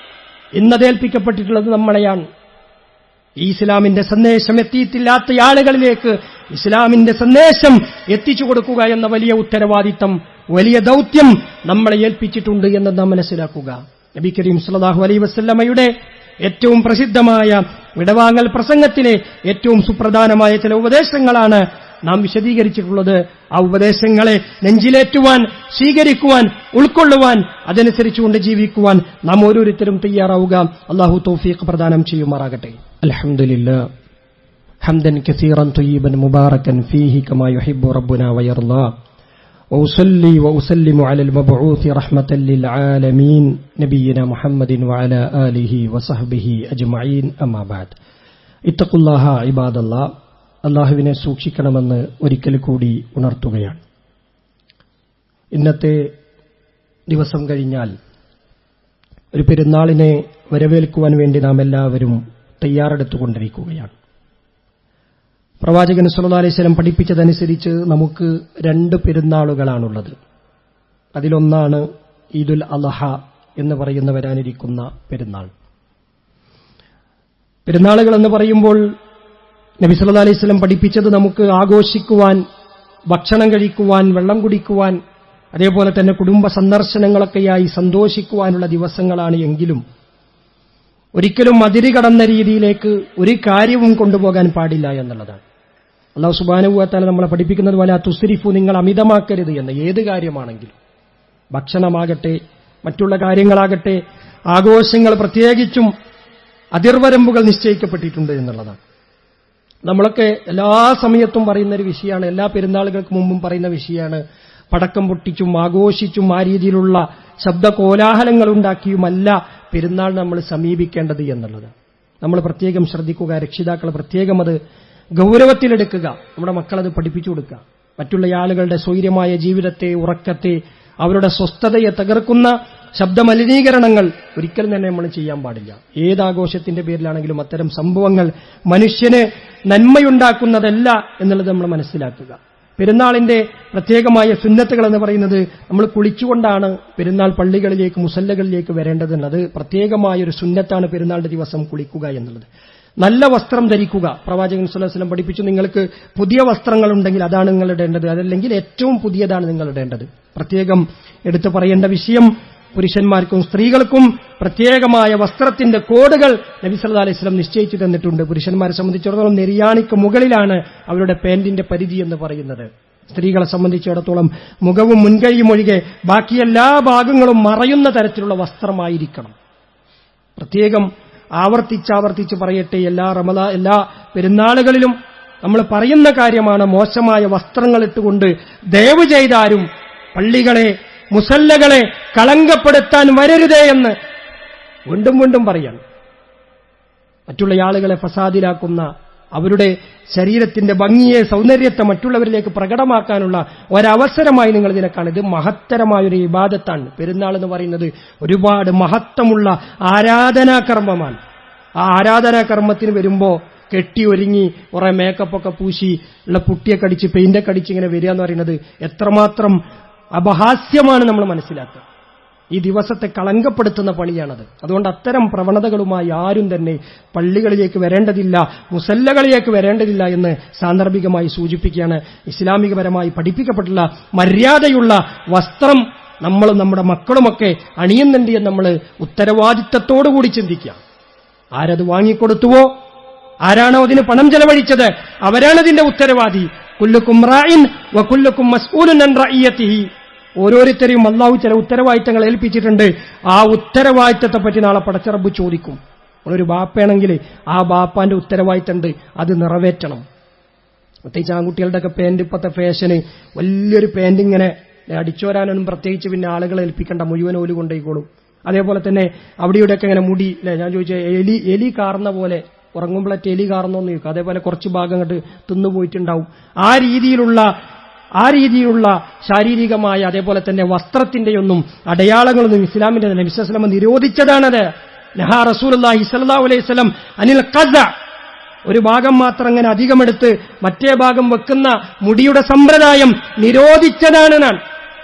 ഇന്നതേൽപ്പിക്കപ്പെട്ടിട്ടുള്ളത് നമ്മളെയാണ്. ഈ ഇസ്ലാമിന്റെ സന്ദേശം എത്തിയിട്ടില്ലാത്ത ആളുകളിലേക്ക് ഇസ്ലാമിന്റെ സന്ദേശം എത്തിച്ചു കൊടുക്കുക എന്ന വലിയ ഉത്തരവാദിത്തം, വലിയ ദൗത്യം നമ്മളെ ഏൽപ്പിച്ചിട്ടുണ്ട് എന്ന് നാം മനസ്സിലാക്കുക. നബി കരീം സല്ലല്ലാഹു അലൈഹി വസല്ലമയുടെ ഏറ്റവും പ്രസിദ്ധമായ വിടവാങ്ങൽ പ്രസംഗത്തിലെ ഏറ്റവും സുപ്രധാനമായ ചില ഉപദേശങ്ങളാണ് നാം വിശദീകരിച്ചിട്ടുള്ളത്. ആ ഉപദേശങ്ങളെ നെഞ്ചിലേറ്റുവാൻ, സ്വീകരിക്കുവാൻ, ഉൾക്കൊള്ളുവാൻ, അതനുസരിച്ചുകൊണ്ട് ജീവിക്കുവാൻ നാം ഓരോരുത്തരും തയ്യാറാവുക. അല്ലാഹു തൗഫീഖ് പ്രദാനം ചെയ്യുമാറാകട്ടെ. അൽഹംദുലില്ലാഹ് ഹംദൻ കസീറൻ ത്വയ്യിബൻ മുബാറകൻ ഫീഹി കമാ യുഹിബ്ബു റബ്ബുനാ വയർളാ. وأصلي وأسلم على المبعوث رحمة للعالمين نبينا محمد وعلى آله وصحبه أجمعين أما بعد اتقوا الله عباد الله. അല്ലാഹുവിനെ സൂക്ഷിക്കണമെന്ന് ഒരിക്കൽ കൂടി ഉണർത്തുകയാണ്. ഇന്നത്തെ ദിവസം കഴിഞ്ഞാൽ ഒരു പെരുന്നാളിനെ വരവേൽക്കുവാൻ വേണ്ടി നാം എല്ലാവരും തയ്യാറെടുത്തുകൊണ്ടിരിക്കുകയാണ്. പ്രവാചകൻ സല്ലല്ലാഹു അലൈഹി വസല്ലം പഠിപ്പിച്ചതനുസരിച്ച് നമുക്ക് 2 പെരുന്നാളുകളാണുള്ളത്. അതിലൊന്നാണ് ഈദുൽ അദ്ഹ എന്ന് പറയുന്ന വരാനിരിക്കുന്ന പെരുന്നാൾ. പെരുന്നാളുകൾ എന്ന് പറയുമ്പോൾ നബി സല്ലല്ലാഹു അലൈഹി വസല്ലം പഠിപ്പിച്ചത് നമുക്ക് ആഘോഷിക്കുവാൻ, ഭക്ഷണം കഴിക്കുവാൻ, വെള്ളം കുടിക്കുവാൻ, അതേപോലെ തന്നെ കുടുംബ സന്ദർശനങ്ങളൊക്കെയായി സന്തോഷിക്കുവാനുള്ള ദിവസങ്ങളാണ്. എങ്കിലും ഒരിക്കലും അതിര് കടന്ന രീതിയിലേക്ക് ഒരു കാര്യവും കൊണ്ടുപോകാൻ പാടില്ല എന്നുള്ളതാണ്. അല്ലാഹു സുബ്ഹാനഹു വ തആല നമ്മളെ പഠിപ്പിക്കുന്നത് വലാ തുസ്രിഫു, നിങ്ങൾ അമിതമാക്കരുത് എന്ന്. ഏത് കാര്യമാണെങ്കിലും, ഭക്ഷണമാകട്ടെ, മറ്റുള്ള കാര്യങ്ങളാകട്ടെ, ആഘോഷങ്ങൾ പ്രത്യേകിച്ചും അതിർവരമ്പുകൾ നിശ്ചയിക്കപ്പെട്ടിട്ടുണ്ട് എന്നുള്ളതാണ്. നമ്മളൊക്കെ എല്ലാ സമയത്തും പറയുന്നൊരു വിഷയമാണ്, എല്ലാ പെരുന്നാളുകൾക്ക് മുമ്പും പറയുന്ന വിഷയമാണ്, പടക്കം പൊട്ടിച്ചും ആഘോഷിച്ചും ആ രീതിയിലുള്ള ശബ്ദ കോലാഹലങ്ങൾ ഉണ്ടാക്കിയുമല്ല പെരുന്നാൾ നമ്മൾ സമീപിക്കേണ്ടത് എന്നുള്ളത് നമ്മൾ പ്രത്യേകം ശ്രദ്ധിക്കുക. രക്ഷിതാക്കൾ പ്രത്യേകം അത് ഗൗരവത്തിലെടുക്കുക. നമ്മുടെ മക്കളത് പഠിപ്പിച്ചു കൊടുക്കുക. മറ്റുള്ള ആളുകളുടെ സ്വൈര്യമായ ജീവിതത്തെ, ഉറക്കത്തെ, അവരുടെ സ്വസ്ഥതയെ തകർക്കുന്ന ശബ്ദമലിനീകരണങ്ങൾ ഒരിക്കലും തന്നെ നമ്മൾ ചെയ്യാൻ പാടില്ല. ഏതാഘോഷത്തിന്റെ പേരിലാണെങ്കിലും അത്തരം സംഭവങ്ങൾ മനുഷ്യന് നന്മയുണ്ടാക്കുന്നതല്ല എന്നുള്ളത് നമ്മൾ മനസ്സിലാക്കുക. പെരുന്നാളിന്റെ പ്രത്യേകമായ സുന്നത്തുകൾ എന്ന് പറയുന്നത് നമ്മൾ കുളിച്ചുകൊണ്ടാണ് പെരുന്നാൾ പള്ളികളിലേക്ക്, മുസല്ലകളിലേക്ക് വരേണ്ടതുള്ളത്. പ്രത്യേകമായൊരു സുന്നത്താണ് പെരുന്നാളിന്റെ ദിവസം കുളിക്കുക എന്നുള്ളത്. നല്ല വസ്ത്രം ധരിക്കുക. പ്രവാചകൻ സ്വല്ലല്ലാഹു അലൈഹി വസല്ലം പഠിപ്പിച്ചു, നിങ്ങൾക്ക് പുതിയ വസ്ത്രങ്ങൾ ഉണ്ടെങ്കിൽ അതാണ് നിങ്ങൾ ഇടേണ്ടത്, അതല്ലെങ്കിൽ ഏറ്റവും പുതിയതാണ് നിങ്ങൾ ഇടേണ്ടത്. പ്രത്യേകം എടുത്തു പറയേണ്ട വിഷയം, പുരുഷന്മാർക്കും സ്ത്രീകൾക്കും പ്രത്യേകമായ വസ്ത്രത്തിന്റെ കോഡുകൾ നബി സല്ലല്ലാഹു അലൈഹി വസല്ലം നിശ്ചയിച്ചു തന്നിട്ടുണ്ട്. പുരുഷന്മാരെ സംബന്ധിച്ചിടത്തോളം നെരിയാണിക്ക് മുകളിലാണ് അവരുടെ പാന്റിന്റെ പരിധി എന്ന് പറയുന്നത്. സ്ത്രീകളെ സംബന്ധിച്ചിടത്തോളം മുഖവും മുൻകൈയും ഒഴികെ ബാക്കി എല്ലാ ഭാഗങ്ങളും മറയുന്ന തരത്തിലുള്ള വസ്ത്രമായിരിക്കണം. പ്രത്യേകം ആവർത്തിച്ചാവർത്തിച്ച് പറയട്ടെ, എല്ലാ പെരുന്നാളുകളിലും നമ്മൾ പറയുന്ന കാര്യമാണ്, മോശമായ വസ്ത്രങ്ങൾ ഇട്ടുകൊണ്ട് ദയവ് ചെയ്താരും പള്ളികളെ, മുസല്ലകളെ കളങ്കപ്പെടുത്താൻ വരരുതേ എന്ന് വീണ്ടും വീണ്ടും പറയാണ്. മറ്റുള്ള ആളുകളെ ഫസാദിലാക്കുന്ന, അവരുടെ ശരീരത്തിന്റെ ഭംഗിയെ, സൗന്ദര്യത്തെ മറ്റുള്ളവരിലേക്ക് പ്രകടമാക്കാനുള്ള ഒരവസരമായി നിങ്ങൾ ഇതിനെ കാണും. ഇത് മഹത്തരമായൊരു ഇബാദത്താണ്. പെരുന്നാൾ എന്ന് പറയുന്നത് ഒരുപാട് മഹത്വമുള്ള ആരാധനാകർമ്മമാണ്. ആ ആരാധനാകർമ്മത്തിന് വരുമ്പോ കെട്ടി ഒരുങ്ങി കുറെ മേക്കപ്പൊക്കെ പൂശി ഉള്ള പുട്ടിയൊക്കെ അടിച്ച് പെയിന്റൊക്കെ അടിച്ച് ഇങ്ങനെ വരിക എന്ന് പറയുന്നത് എത്രമാത്രം അപഹാസ്യമാണ് നമ്മൾ മനസ്സിലാക്കുക. ഈ ദിവസത്തെ കളങ്കപ്പെടുത്തുന്ന പണിയാണത്. അതുകൊണ്ട് അത്തരം പ്രവണതകളുമായി ആരും തന്നെ പള്ളികളിലേക്ക് വരേണ്ടതില്ല, മുസല്ലകളിലേക്ക് വരേണ്ടതില്ല എന്ന് സാന്ദർഭികമായി സൂചിപ്പിക്കുകയാണ്. ഇസ്ലാമികപരമായി പഠിപ്പിക്കപ്പെട്ടുള്ള മര്യാദയുള്ള വസ്ത്രം നമ്മളും നമ്മുടെ മക്കളുമൊക്കെ അണിയുന്നുണ്ട് എന്ന് നമ്മൾ ഉത്തരവാദിത്തത്തോടുകൂടി ചിന്തിക്കുക. ആരത് വാങ്ങിക്കൊടുത്തുവോ, ആരാണോ അതിന് പണം ചെലവഴിച്ചത്, അവരാണതിന്റെ ഉത്തരവാദി. കുല്ലുക്കും റാഇൻ വകുല്ലുക്കും മസ്ഊലുൻ അൻ റഇയതിഹി. ഓരോരുത്തരെയും അല്ലാഹു ചില ഉത്തരവാദിത്തങ്ങൾ ഏൽപ്പിച്ചിട്ടുണ്ട്. ആ ഉത്തരവാദിത്തത്തെപ്പറ്റി നാളെ പടച്ചറബ്ബ് ചോദിക്കും. ഒരു ബാപ്പയാണെങ്കിൽ ആ ബാപ്പാന്റെ ഉത്തരവാദിത്തമുണ്ട്, അത് നിറവേറ്റണം. പ്രത്യേകിച്ച് ആൺകുട്ടികളുടെയൊക്കെ പാന്റ്, ഇപ്പോഴത്തെ ഫാഷന് വലിയൊരു പാന്റ് ഇങ്ങനെ അടിച്ചോരാനൊന്നും പ്രത്യേകിച്ച് പിന്നെ ആളുകളെ ഏൽപ്പിക്കേണ്ട, മുഴുവൻ ഓല് കൊണ്ടുപോയിക്കോളും. അതേപോലെ തന്നെ അവിടെയുടെയൊക്കെ ഇങ്ങനെ മുടി, ഞാൻ ചോദിച്ച എലി കാർന്ന പോലെ, ഉറങ്ങുമ്പോഴത്തെ എലി കാർന്നോന്ന് ചോദിക്കും, അതേപോലെ കുറച്ച് ഭാഗം അങ്ങോട്ട് തിന്നുപോയിട്ടുണ്ടാവും. ആ രീതിയിലുള്ള ശാരീരികമായ, അതേപോലെ തന്നെ വസ്ത്രത്തിന്റെയൊന്നും അടയാളങ്ങളൊന്നും ഇസ്ലാമിന്റെ നബി സല്ലല്ലാഹു അലൈഹി വസല്ലം നിരോധിച്ചതാണത്. നഹാ റസൂലുള്ളാഹി സ്വല്ലല്ലാഹു അലൈഹി വസല്ലം അനിൽ ഖസ. ഒരു ഭാഗം മാത്രം അങ്ങനെ അധികമെടുത്ത് മറ്റേ ഭാഗം വെക്കുന്ന മുടിയുടെ സമ്പ്രദായം നിരോധിച്ചതാണ്.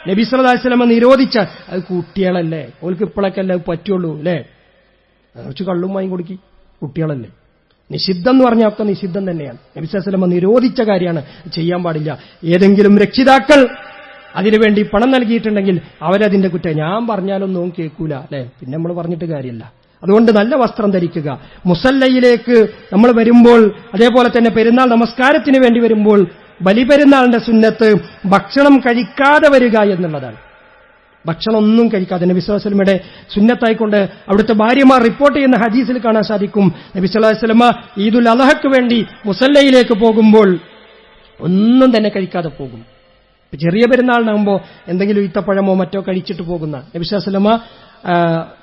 നബി സല്ലല്ലാഹു അലൈഹി വസല്ലം നിരോധിച്ച, അത് കുട്ടികളല്ലേ, ഓൾക്ക് ഇപ്പോഴൊക്കെ അല്ലേ പറ്റുള്ളൂ അല്ലേ, കുറച്ച് കള്ളും വാങ്ങി കൊടുക്കി, കുട്ടികളല്ലേ. നിഷിദ്ധം എന്ന് പറഞ്ഞാൽ ഒക്കെ നിഷിദ്ധം തന്നെയാണ്. നബി സല്ലല്ലാഹു അലൈഹി വസല്ലം നിരോധിച്ച കാര്യമാണ്, ചെയ്യാൻ പാടില്ല. ഏതെങ്കിലും രക്ഷിതാക്കൾ അതിനുവേണ്ടി പണം നൽകിയിട്ടുണ്ടെങ്കിൽ അവരതിന്റെ കുറ്റം, ഞാൻ പറഞ്ഞാലൊന്നും കേൾക്കൂല അല്ലെ, പിന്നെ നമ്മൾ പറഞ്ഞിട്ട് കാര്യമില്ല. അതുകൊണ്ട് നല്ല വസ്ത്രം ധരിക്കുക. മുസല്ലയിലേക്ക് നമ്മൾ വരുമ്പോൾ, അതേപോലെ തന്നെ പെരുന്നാൾ നമസ്കാരത്തിന് വേണ്ടി വരുമ്പോൾ, ബലിപെരുന്നാളിന്റെ സുന്നത്ത് ഭക്ഷണം കഴിക്കാതെ വരിക എന്നുള്ളതാണ്. ഭക്ഷണം ഒന്നും കഴിക്കാതെ നബി സല്ലല്ലാഹു അലൈഹി വസല്ലമയുടെ സുന്നത്തായിക്കൊണ്ട് അവിടുത്തെ ഭാര്യമാർ റിപ്പോർട്ട് ചെയ്യുന്ന ഹദീസിൽ കാണാൻ സാധിക്കും. നബി സല്ലല്ലാഹു അലൈഹി വസല്ലമ ഈദുൽ അദ്ഹയ്ക്ക് വേണ്ടി മുസല്ലയിലേക്ക് പോകുമ്പോൾ ഒന്നും തന്നെ കഴിക്കാതെ പോകും. ചെറിയ പെരുന്നാളിനാകുമ്പോൾ എന്തെങ്കിലും ഈത്തപ്പഴമോ മറ്റോ കഴിച്ചിട്ട് പോകുന്ന നബി സല്ലല്ലാഹു അലൈഹി വസല്ലമ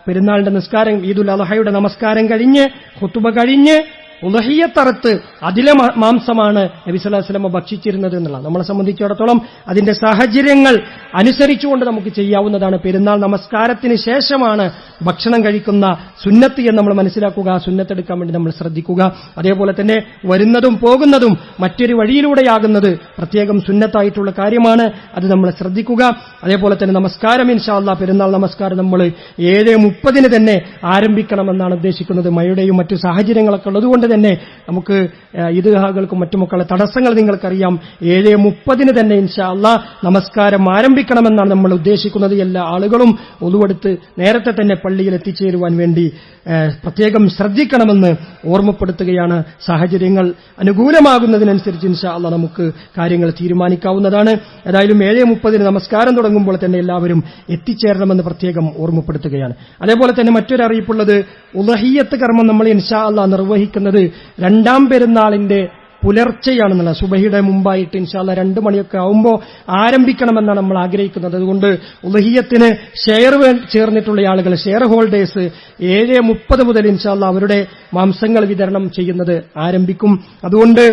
പെരുന്നാളിന്റെ നിസ്കാരം, ഈദുൽ അദ്ഹയുടെ നമസ്കാരം കഴിഞ്ഞ്, ഖുതുബ കഴിഞ്ഞ്, ഉളഹിയത്തറുത്ത് അതിലെ മാംസമാണ് നബി സല്ലല്ലാഹു അലൈഹി വസല്ലം ഭക്ഷിച്ചിരുന്നത് എന്നുള്ള നമ്മളെ സംബന്ധിച്ചിടത്തോളം അതിന്റെ സാഹചര്യങ്ങൾ അനുസരിച്ചുകൊണ്ട് നമുക്ക് ചെയ്യാവുന്നതാണ്. പെരുന്നാൾ നമസ്കാരത്തിന് ശേഷമാണ് ഭക്ഷണം കഴിക്കുന്ന സുന്നത്ത് എന്ന് നമ്മൾ മനസ്സിലാക്കുക. ആ സുന്നത്തെടുക്കാൻ വേണ്ടി നമ്മൾ ശ്രദ്ധിക്കുക. അതേപോലെ തന്നെ വരുന്നതും പോകുന്നതും മറ്റൊരു വഴിയിലൂടെയാകുന്നത് പ്രത്യേകം സുന്നത്തായിട്ടുള്ള കാര്യമാണ്, അത് നമ്മൾ ശ്രദ്ധിക്കുക. അതേപോലെ തന്നെ നമസ്കാരം ഇൻഷാ അല്ലാഹ് പെരുന്നാൾ നമസ്കാരം നമ്മൾ 7:30 തന്നെ ആരംഭിക്കണമെന്നാണ് ഉദ്ദേശിക്കുന്നത്. മഴയുടെയും മറ്റു സാഹചര്യങ്ങളൊക്കെ ഉള്ളതുകൊണ്ട് തന്നെ നമുക്ക് ഈദ്ഗാഹുകൾക്കും മറ്റുമൊക്കെയുള്ള തടസ്സങ്ങൾ നിങ്ങൾക്കറിയാം. 7:30 തന്നെ ഇൻഷാ അല്ലാഹ് നമസ്കാരം ആരംഭിക്കണമെന്നാണ് നമ്മൾ ഉദ്ദേശിക്കുന്നത്. എല്ലാ ആളുകളും ഒളുവെടുത്ത് നേരത്തെ തന്നെ പള്ളിയിൽ എത്തിച്ചേരുവാൻ വേണ്ടി പ്രത്യേകം ശ്രദ്ധിക്കണമെന്ന് ഓർമ്മപ്പെടുത്തുകയാണ്. സാഹചര്യങ്ങൾ അനുകൂലമാകുന്നതിനനുസരിച്ച് ഇൻഷാ അല്ലാഹ് നമുക്ക് കാര്യങ്ങൾ തീരുമാനിക്കാവുന്നതാണ്. ഏതായാലും 7:30 നമസ്കാരം തുടങ്ങുമ്പോൾ തന്നെ എല്ലാവരും എത്തിച്ചേരണമെന്ന് പ്രത്യേകം ഓർമ്മപ്പെടുത്തുകയാണ്. അതേപോലെ തന്നെ മറ്റൊരു അറിയിപ്പുള്ളത്, ഉളഹിയ്യത്ത് കർമ്മം നമ്മൾ ഇൻഷാ അല്ലാഹ് നിർവഹിക്കുന്നത് 2ാം പെരുന്നാളിന്റെ പുലർച്ചെയാണെന്നുള്ള, സുബഹിയുടെ മുമ്പായിട്ട് ഇൻഷാ അല്ലാഹ് 2 മണിയൊക്കെ ആവുമ്പോൾ ആരംഭിക്കണമെന്നാണ് നമ്മൾ ആഗ്രഹിക്കുന്നത്. അതുകൊണ്ട് ഉളഹിയ്യത്തിന് ഷെയർ ചേർന്നിട്ടുള്ള ആളുകൾ, ഷെയർ ഹോൾഡേഴ്സ് 7:30 മുതൽ ഇൻഷാ അല്ലാഹ് അവരുടെ മാംസങ്ങൾ വിതരണം ചെയ്യുന്നത് ആരംഭിക്കും. അതുകൊണ്ട്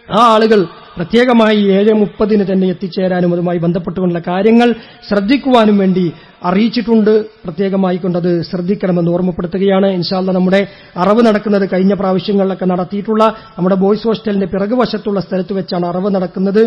ആ ആളുകൾ പ്രത്യേകമായി 7:30 തന്നെ എത്തിച്ചേരാനും അതുമായി ബന്ധപ്പെട്ടുകൊണ്ടുള്ള കാര്യങ്ങൾ ശ്രദ്ധിക്കുവാനും വേണ്ടി അറിയിച്ചിട്ടുണ്ട്. പ്രത്യേകമായി കൊണ്ടത് ശ്രദ്ധിക്കണമെന്ന് ഓർമ്മപ്പെടുത്തുകയാണ്. ഇൻഷാ അല്ലാഹ് നമ്മുടെ അറവ് നടക്കുന്നത് കഴിഞ്ഞ പ്രാവശ്യങ്ങളിലൊക്കെ നടത്തിയിട്ടുള്ള നമ്മുടെ ബോയ്സ് ഹോസ്റ്റലിന്റെ പിറകുവശത്തുള്ള സ്ഥലത്ത് വെച്ചാണ് അറവ് നടക്കുന്നത്.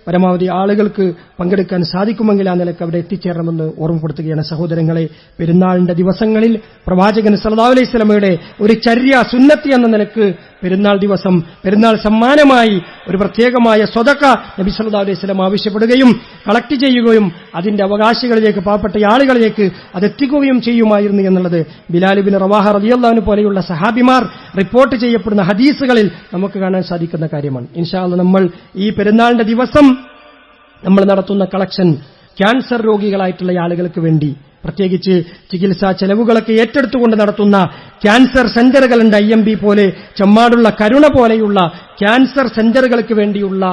പരമാവധി ആളുകൾക്ക് പങ്കെടുക്കാൻ സാധിക്കുമെങ്കിൽ ആ നിലക്ക് അവിടെ എത്തിച്ചേരണമെന്ന് ഓർമ്മപ്പെടുത്തുകയാണ്. സഹോദരങ്ങളെ, പെരുന്നാളിന്റെ ദിവസങ്ങളിൽ പ്രവാചകൻ സല്ലല്ലാഹു അലൈഹി വസല്ലമയുടെ ഒരു ചര്യ സുന്നത്തി എന്ന നിലക്ക് പെരുന്നാൾ ദിവസം പെരുന്നാൾ സമ്മാനമായി ഒരു പ്രത്യേകമായ സ്വതക്ക നബി സല്ലല്ലാഹു അലൈഹി വസല്ലം ആവശ്യപ്പെടുകയും കളക്ട് ചെയ്യുകയും അതിന്റെ അവകാശികളിലേക്ക്, പാവപ്പെട്ട ആളുകളിലേക്ക് അതെത്തിക്കുകയും ചെയ്യുമായിരുന്നു എന്നുള്ളത് ബിലാൽ ഇബ്നു റവാഹ റളിയല്ലാഹു അൻഹു പോലെയുള്ള സഹാബിമാർ റിപ്പോർട്ട് ചെയ്യപ്പെടുന്ന ഹദീസുകളിൽ നമുക്ക് കാണാൻ സാധിക്കുന്ന കാര്യമാണ്. ഇൻഷാ അല്ലാഹ് നമ്മൾ ഈ പെരുന്നാളിന്റെ ദിവസം നമ്മൾ നടത്തുന്ന കളക്ഷൻ ക്യാൻസർ രോഗികളായിട്ടുള്ള ആളുകൾക്ക് വേണ്ടി, പ്രത്യേകിച്ച് ചികിത്സാ ചെലവുകളൊക്കെ ഏറ്റെടുത്തുകൊണ്ട് നടത്തുന്ന ക്യാൻസർ സെന്ററുകളുണ്ട്. IMB പോലെ, ചെമ്മാടുള്ള കരുണ പോലെയുള്ള ക്യാൻസർ സെന്ററുകൾക്ക് വേണ്ടിയുള്ള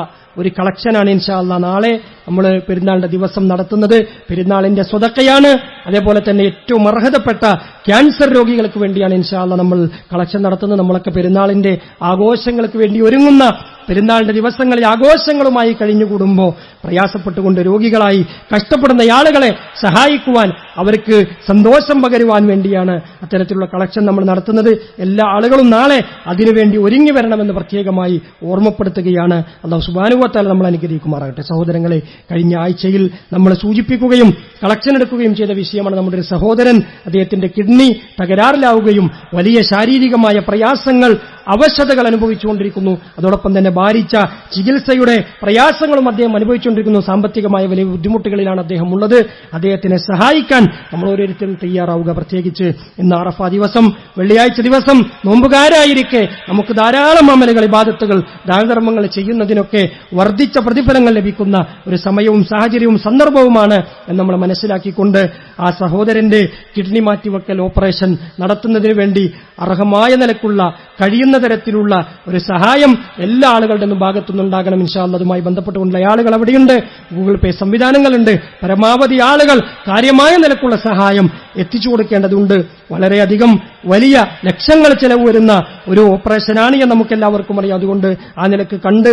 ഒരു കളക്ഷനാണ് ഇൻഷാ അല്ലാഹ് നാളെ നമ്മൾ പെരുന്നാളിന്റെ ദിവസം നടത്തുന്നത്. പെരുന്നാളിന്റെ സ്വതക്കയാണ്. അതേപോലെ തന്നെ ഏറ്റവും അർഹതപ്പെട്ട ക്യാൻസർ രോഗികൾക്ക് വേണ്ടിയാണ് ഇൻഷാ അല്ലാഹ് നമ്മൾ കളക്ഷൻ നടത്തുന്നത്. നമ്മളൊക്കെ പെരുന്നാളിന്റെ ആഘോഷങ്ങൾക്ക് വേണ്ടി ഒരുങ്ങുന്ന, പെരുന്നാളിന്റെ ദിവസങ്ങളിൽ ആഘോഷങ്ങളുമായി കഴിഞ്ഞുകൂടുമ്പോൾ പ്രയാസപ്പെട്ടുകൊണ്ട് രോഗികളായി കഷ്ടപ്പെടുന്ന ആളുകളെ സഹായിക്കുവാൻ, അവർക്ക് സന്തോഷം പകരുവാൻ വേണ്ടിയാണ് അത്തരത്തിലുള്ള കളക്ഷൻ നമ്മൾ നടത്തുന്നത്. എല്ലാ ആളുകളും നാളെ അതിനുവേണ്ടി ഒരുങ്ങി വരണമെന്ന് പ്രത്യേകമായി ഓർമ്മപ്പെടുത്തുകയാണ്. അല്ലാഹു സുബ്ഹാനഹു വ തആല നമ്മൾ അനുഗ്രഹിക്കുമാറാകട്ടെ. സഹോദരങ്ങളെ, കഴിഞ്ഞ ആഴ്ചയിൽ നമ്മൾ സൂചിപ്പിക്കുകയും കളക്ഷൻ എടുക്കുകയും ചെയ്ത വിഷയമാണ് നമ്മുടെ ഒരു സഹോദരൻ, അദ്ദേഹത്തിന്റെ കിഡ്നി തകരാറിലാവുകയും വലിയ ശാരീരികമായ പ്രയാസങ്ങൾ, അവശതകൾ അനുഭവിച്ചുകൊണ്ടിരിക്കുന്നു. അതോടൊപ്പം തന്നെ ഭാരിച്ച ചികിത്സയുടെ പ്രയാസങ്ങളും അദ്ദേഹം അനുഭവിച്ചുകൊണ്ടിരിക്കുന്നു. സാമ്പത്തികമായ വലിയ ബുദ്ധിമുട്ടുകളിലാണ് അദ്ദേഹം ഉള്ളത്. അദ്ദേഹത്തിനെ സഹായിക്കാൻ നമ്മൾ ഓരോരുത്തരും തയ്യാറാവുക. പ്രത്യേകിച്ച് ഇന്ന് അറഫ ദിവസം, വെള്ളിയാഴ്ച ദിവസം, നോമ്പുകാരായിരിക്കെ നമുക്ക് ധാരാളം അമലുകൾ, ഇബാദത്തുകൾ, ദാനധർമ്മങ്ങൾ ചെയ്യുന്നതിനൊക്കെ വർദ്ധിച്ച പ്രതിഫലങ്ങൾ ലഭിക്കുന്ന ഒരു സമയവും സാഹചര്യവും സന്ദർഭവുമാണ് എന്ന് നമ്മൾ മനസ്സിലാക്കിക്കൊണ്ട് ആ സഹോദരന്റെ കിഡ്നി മാറ്റിവെക്കൽ ഓപ്പറേഷൻ നടത്തുന്നതിന് വേണ്ടി അർഹമായ നിലക്കുള്ള, കഴിയുന്ന തരത്തിലുള്ള ഒരു സഹായം എല്ലാ ആളുകളുടെ ഭാഗത്തുനിന്നുണ്ടാകണം. ഇൻഷാ അല്ലാഹ് അതുമായി ബന്ധപ്പെട്ടുകൊണ്ടുള്ള ആളുകൾ അവിടെയുണ്ട്. ഗൂഗിൾ പേ സംവിധാനങ്ങളുണ്ട്. പരമാവധി ആളുകൾ കാര്യമായ നിലക്കുള്ള സഹായം എത്തിച്ചു കൊടുക്കേണ്ടതുണ്ട്. വളരെയധികം വലിയ ലക്ഷങ്ങൾ ചെലവ് വരുന്ന ഒരു ഓപ്പറേഷനാണ് എന്ന് നമുക്കെല്ലാവർക്കും അറിയാം. അതുകൊണ്ട് ആ നിലക്ക് കണ്ട്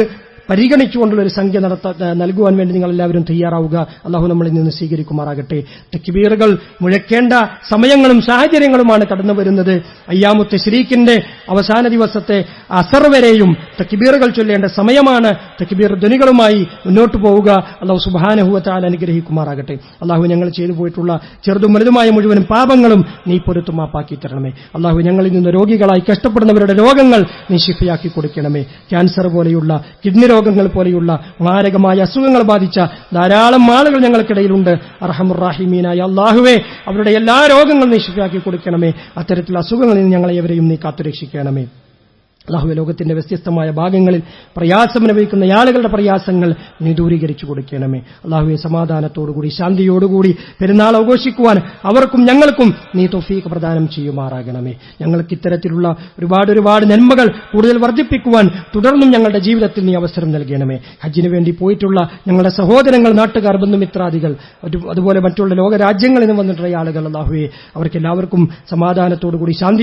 പരിഗണിച്ചുകൊണ്ടുള്ള ഒരു സംഖ്യ നൽകുവാൻ വേണ്ടി നിങ്ങൾ എല്ലാവരും തയ്യാറാവുക. അല്ലാഹു നമ്മളിൽ നിന്ന് സ്വീകരിക്കുമാറാകട്ടെ. തക്ബീറുകൾ മുഴക്കേണ്ട സമയങ്ങളും സാഹചര്യങ്ങളുമാണ് കടന്നു വരുന്നത്. അയ്യാമു തശ്രീഖിന്റെ അവസാന ദിവസത്തെ അസർ വരെയും തക്ബീറുകൾ ചൊല്ലേണ്ട സമയമാണ്. തക്ബീർ ധ്വനികളുമായി മുന്നോട്ട് പോവുക. അല്ലാഹു സുബ്ഹാനഹു വ തആല അനുഗ്രഹിക്കുമാറാകട്ടെ. അല്ലാഹു ഞങ്ങൾ ചെയ്തു പോയിട്ടുള്ള ചെറുതും വലുതുമായ മുഴുവൻ പാപങ്ങളും നീ പൊറുത്തു മാപ്പാക്കി തരണമേ. അല്ലാഹു ഞങ്ങളിൽ നിന്ന് രോഗികളായി കഷ്ടപ്പെടുന്നവരുടെ രോഗങ്ങൾ നീ ശിഫയാക്കി കൊടുക്കണമേ. ക്യാൻസർ പോലെയുള്ള, കിഡ്നി രോഗങ്ങൾ പോലെയുള്ള മാരകമായ അസുഖങ്ങൾ ബാധിച്ച ധാരാളം ആളുകൾ ഞങ്ങൾക്കിടയിലുണ്ട്. അർഹമുർ റഹീമീനായ അല്ലാഹുവേ, അവരുടെ എല്ലാ രോഗങ്ങളും നീ ശിഫയാക്കി കൊടുക്കണമേ. അത്തരത്തിലുള്ള അസുഖങ്ങളിൽ നിന്ന് ഞങ്ങളെ എവരെയും നീ കാത്തുരക്ഷിക്കണമേ. അല്ലാഹുവേ, ലോകത്തിന്റെ വ്യത്യസ്തമായ ഭാഗങ്ങളിൽ പ്രയാസം അനുഭവിക്കുന്ന ആളുകളുടെ പ്രയാസങ്ങൾ നീ ദൂരീകരിച്ചു കൊടുക്കണമേ. അല്ലാഹുവേ, സമാധാനത്തോടുകൂടി, ശാന്തിയോടുകൂടി പെരുന്നാൾ ആഘോഷിക്കുവാൻ അവർക്കും ഞങ്ങൾക്കും നീ തൗഫീഖ് പ്രദാനം ചെയ്യുമാറാകണമേ. ഞങ്ങൾക്ക് ഇത്തരത്തിലുള്ള ഒരുപാട് നന്മകൾ കൂടുതൽ വർദ്ധിപ്പിക്കുവാൻ തുടർന്നും ഞങ്ങളുടെ ജീവിതത്തിൽ നീ അവസരം നൽകണമേ. ഹജ്ജിന് വേണ്ടി പോയിട്ടുള്ള ഞങ്ങളുടെ സഹോദരങ്ങൾ, നാട്ടുകാർ, ബന്ധുമിത്രാദികൾ, അതുപോലെ മറ്റുള്ള ലോകരാജ്യങ്ങളിൽ നിന്ന് വന്നിട്ടുള്ള ആളുകൾ, അല്ലാഹുവേ, അവർക്കെല്ലാവർക്കും സമാധാനത്തോടുകൂടി, ശാന്തി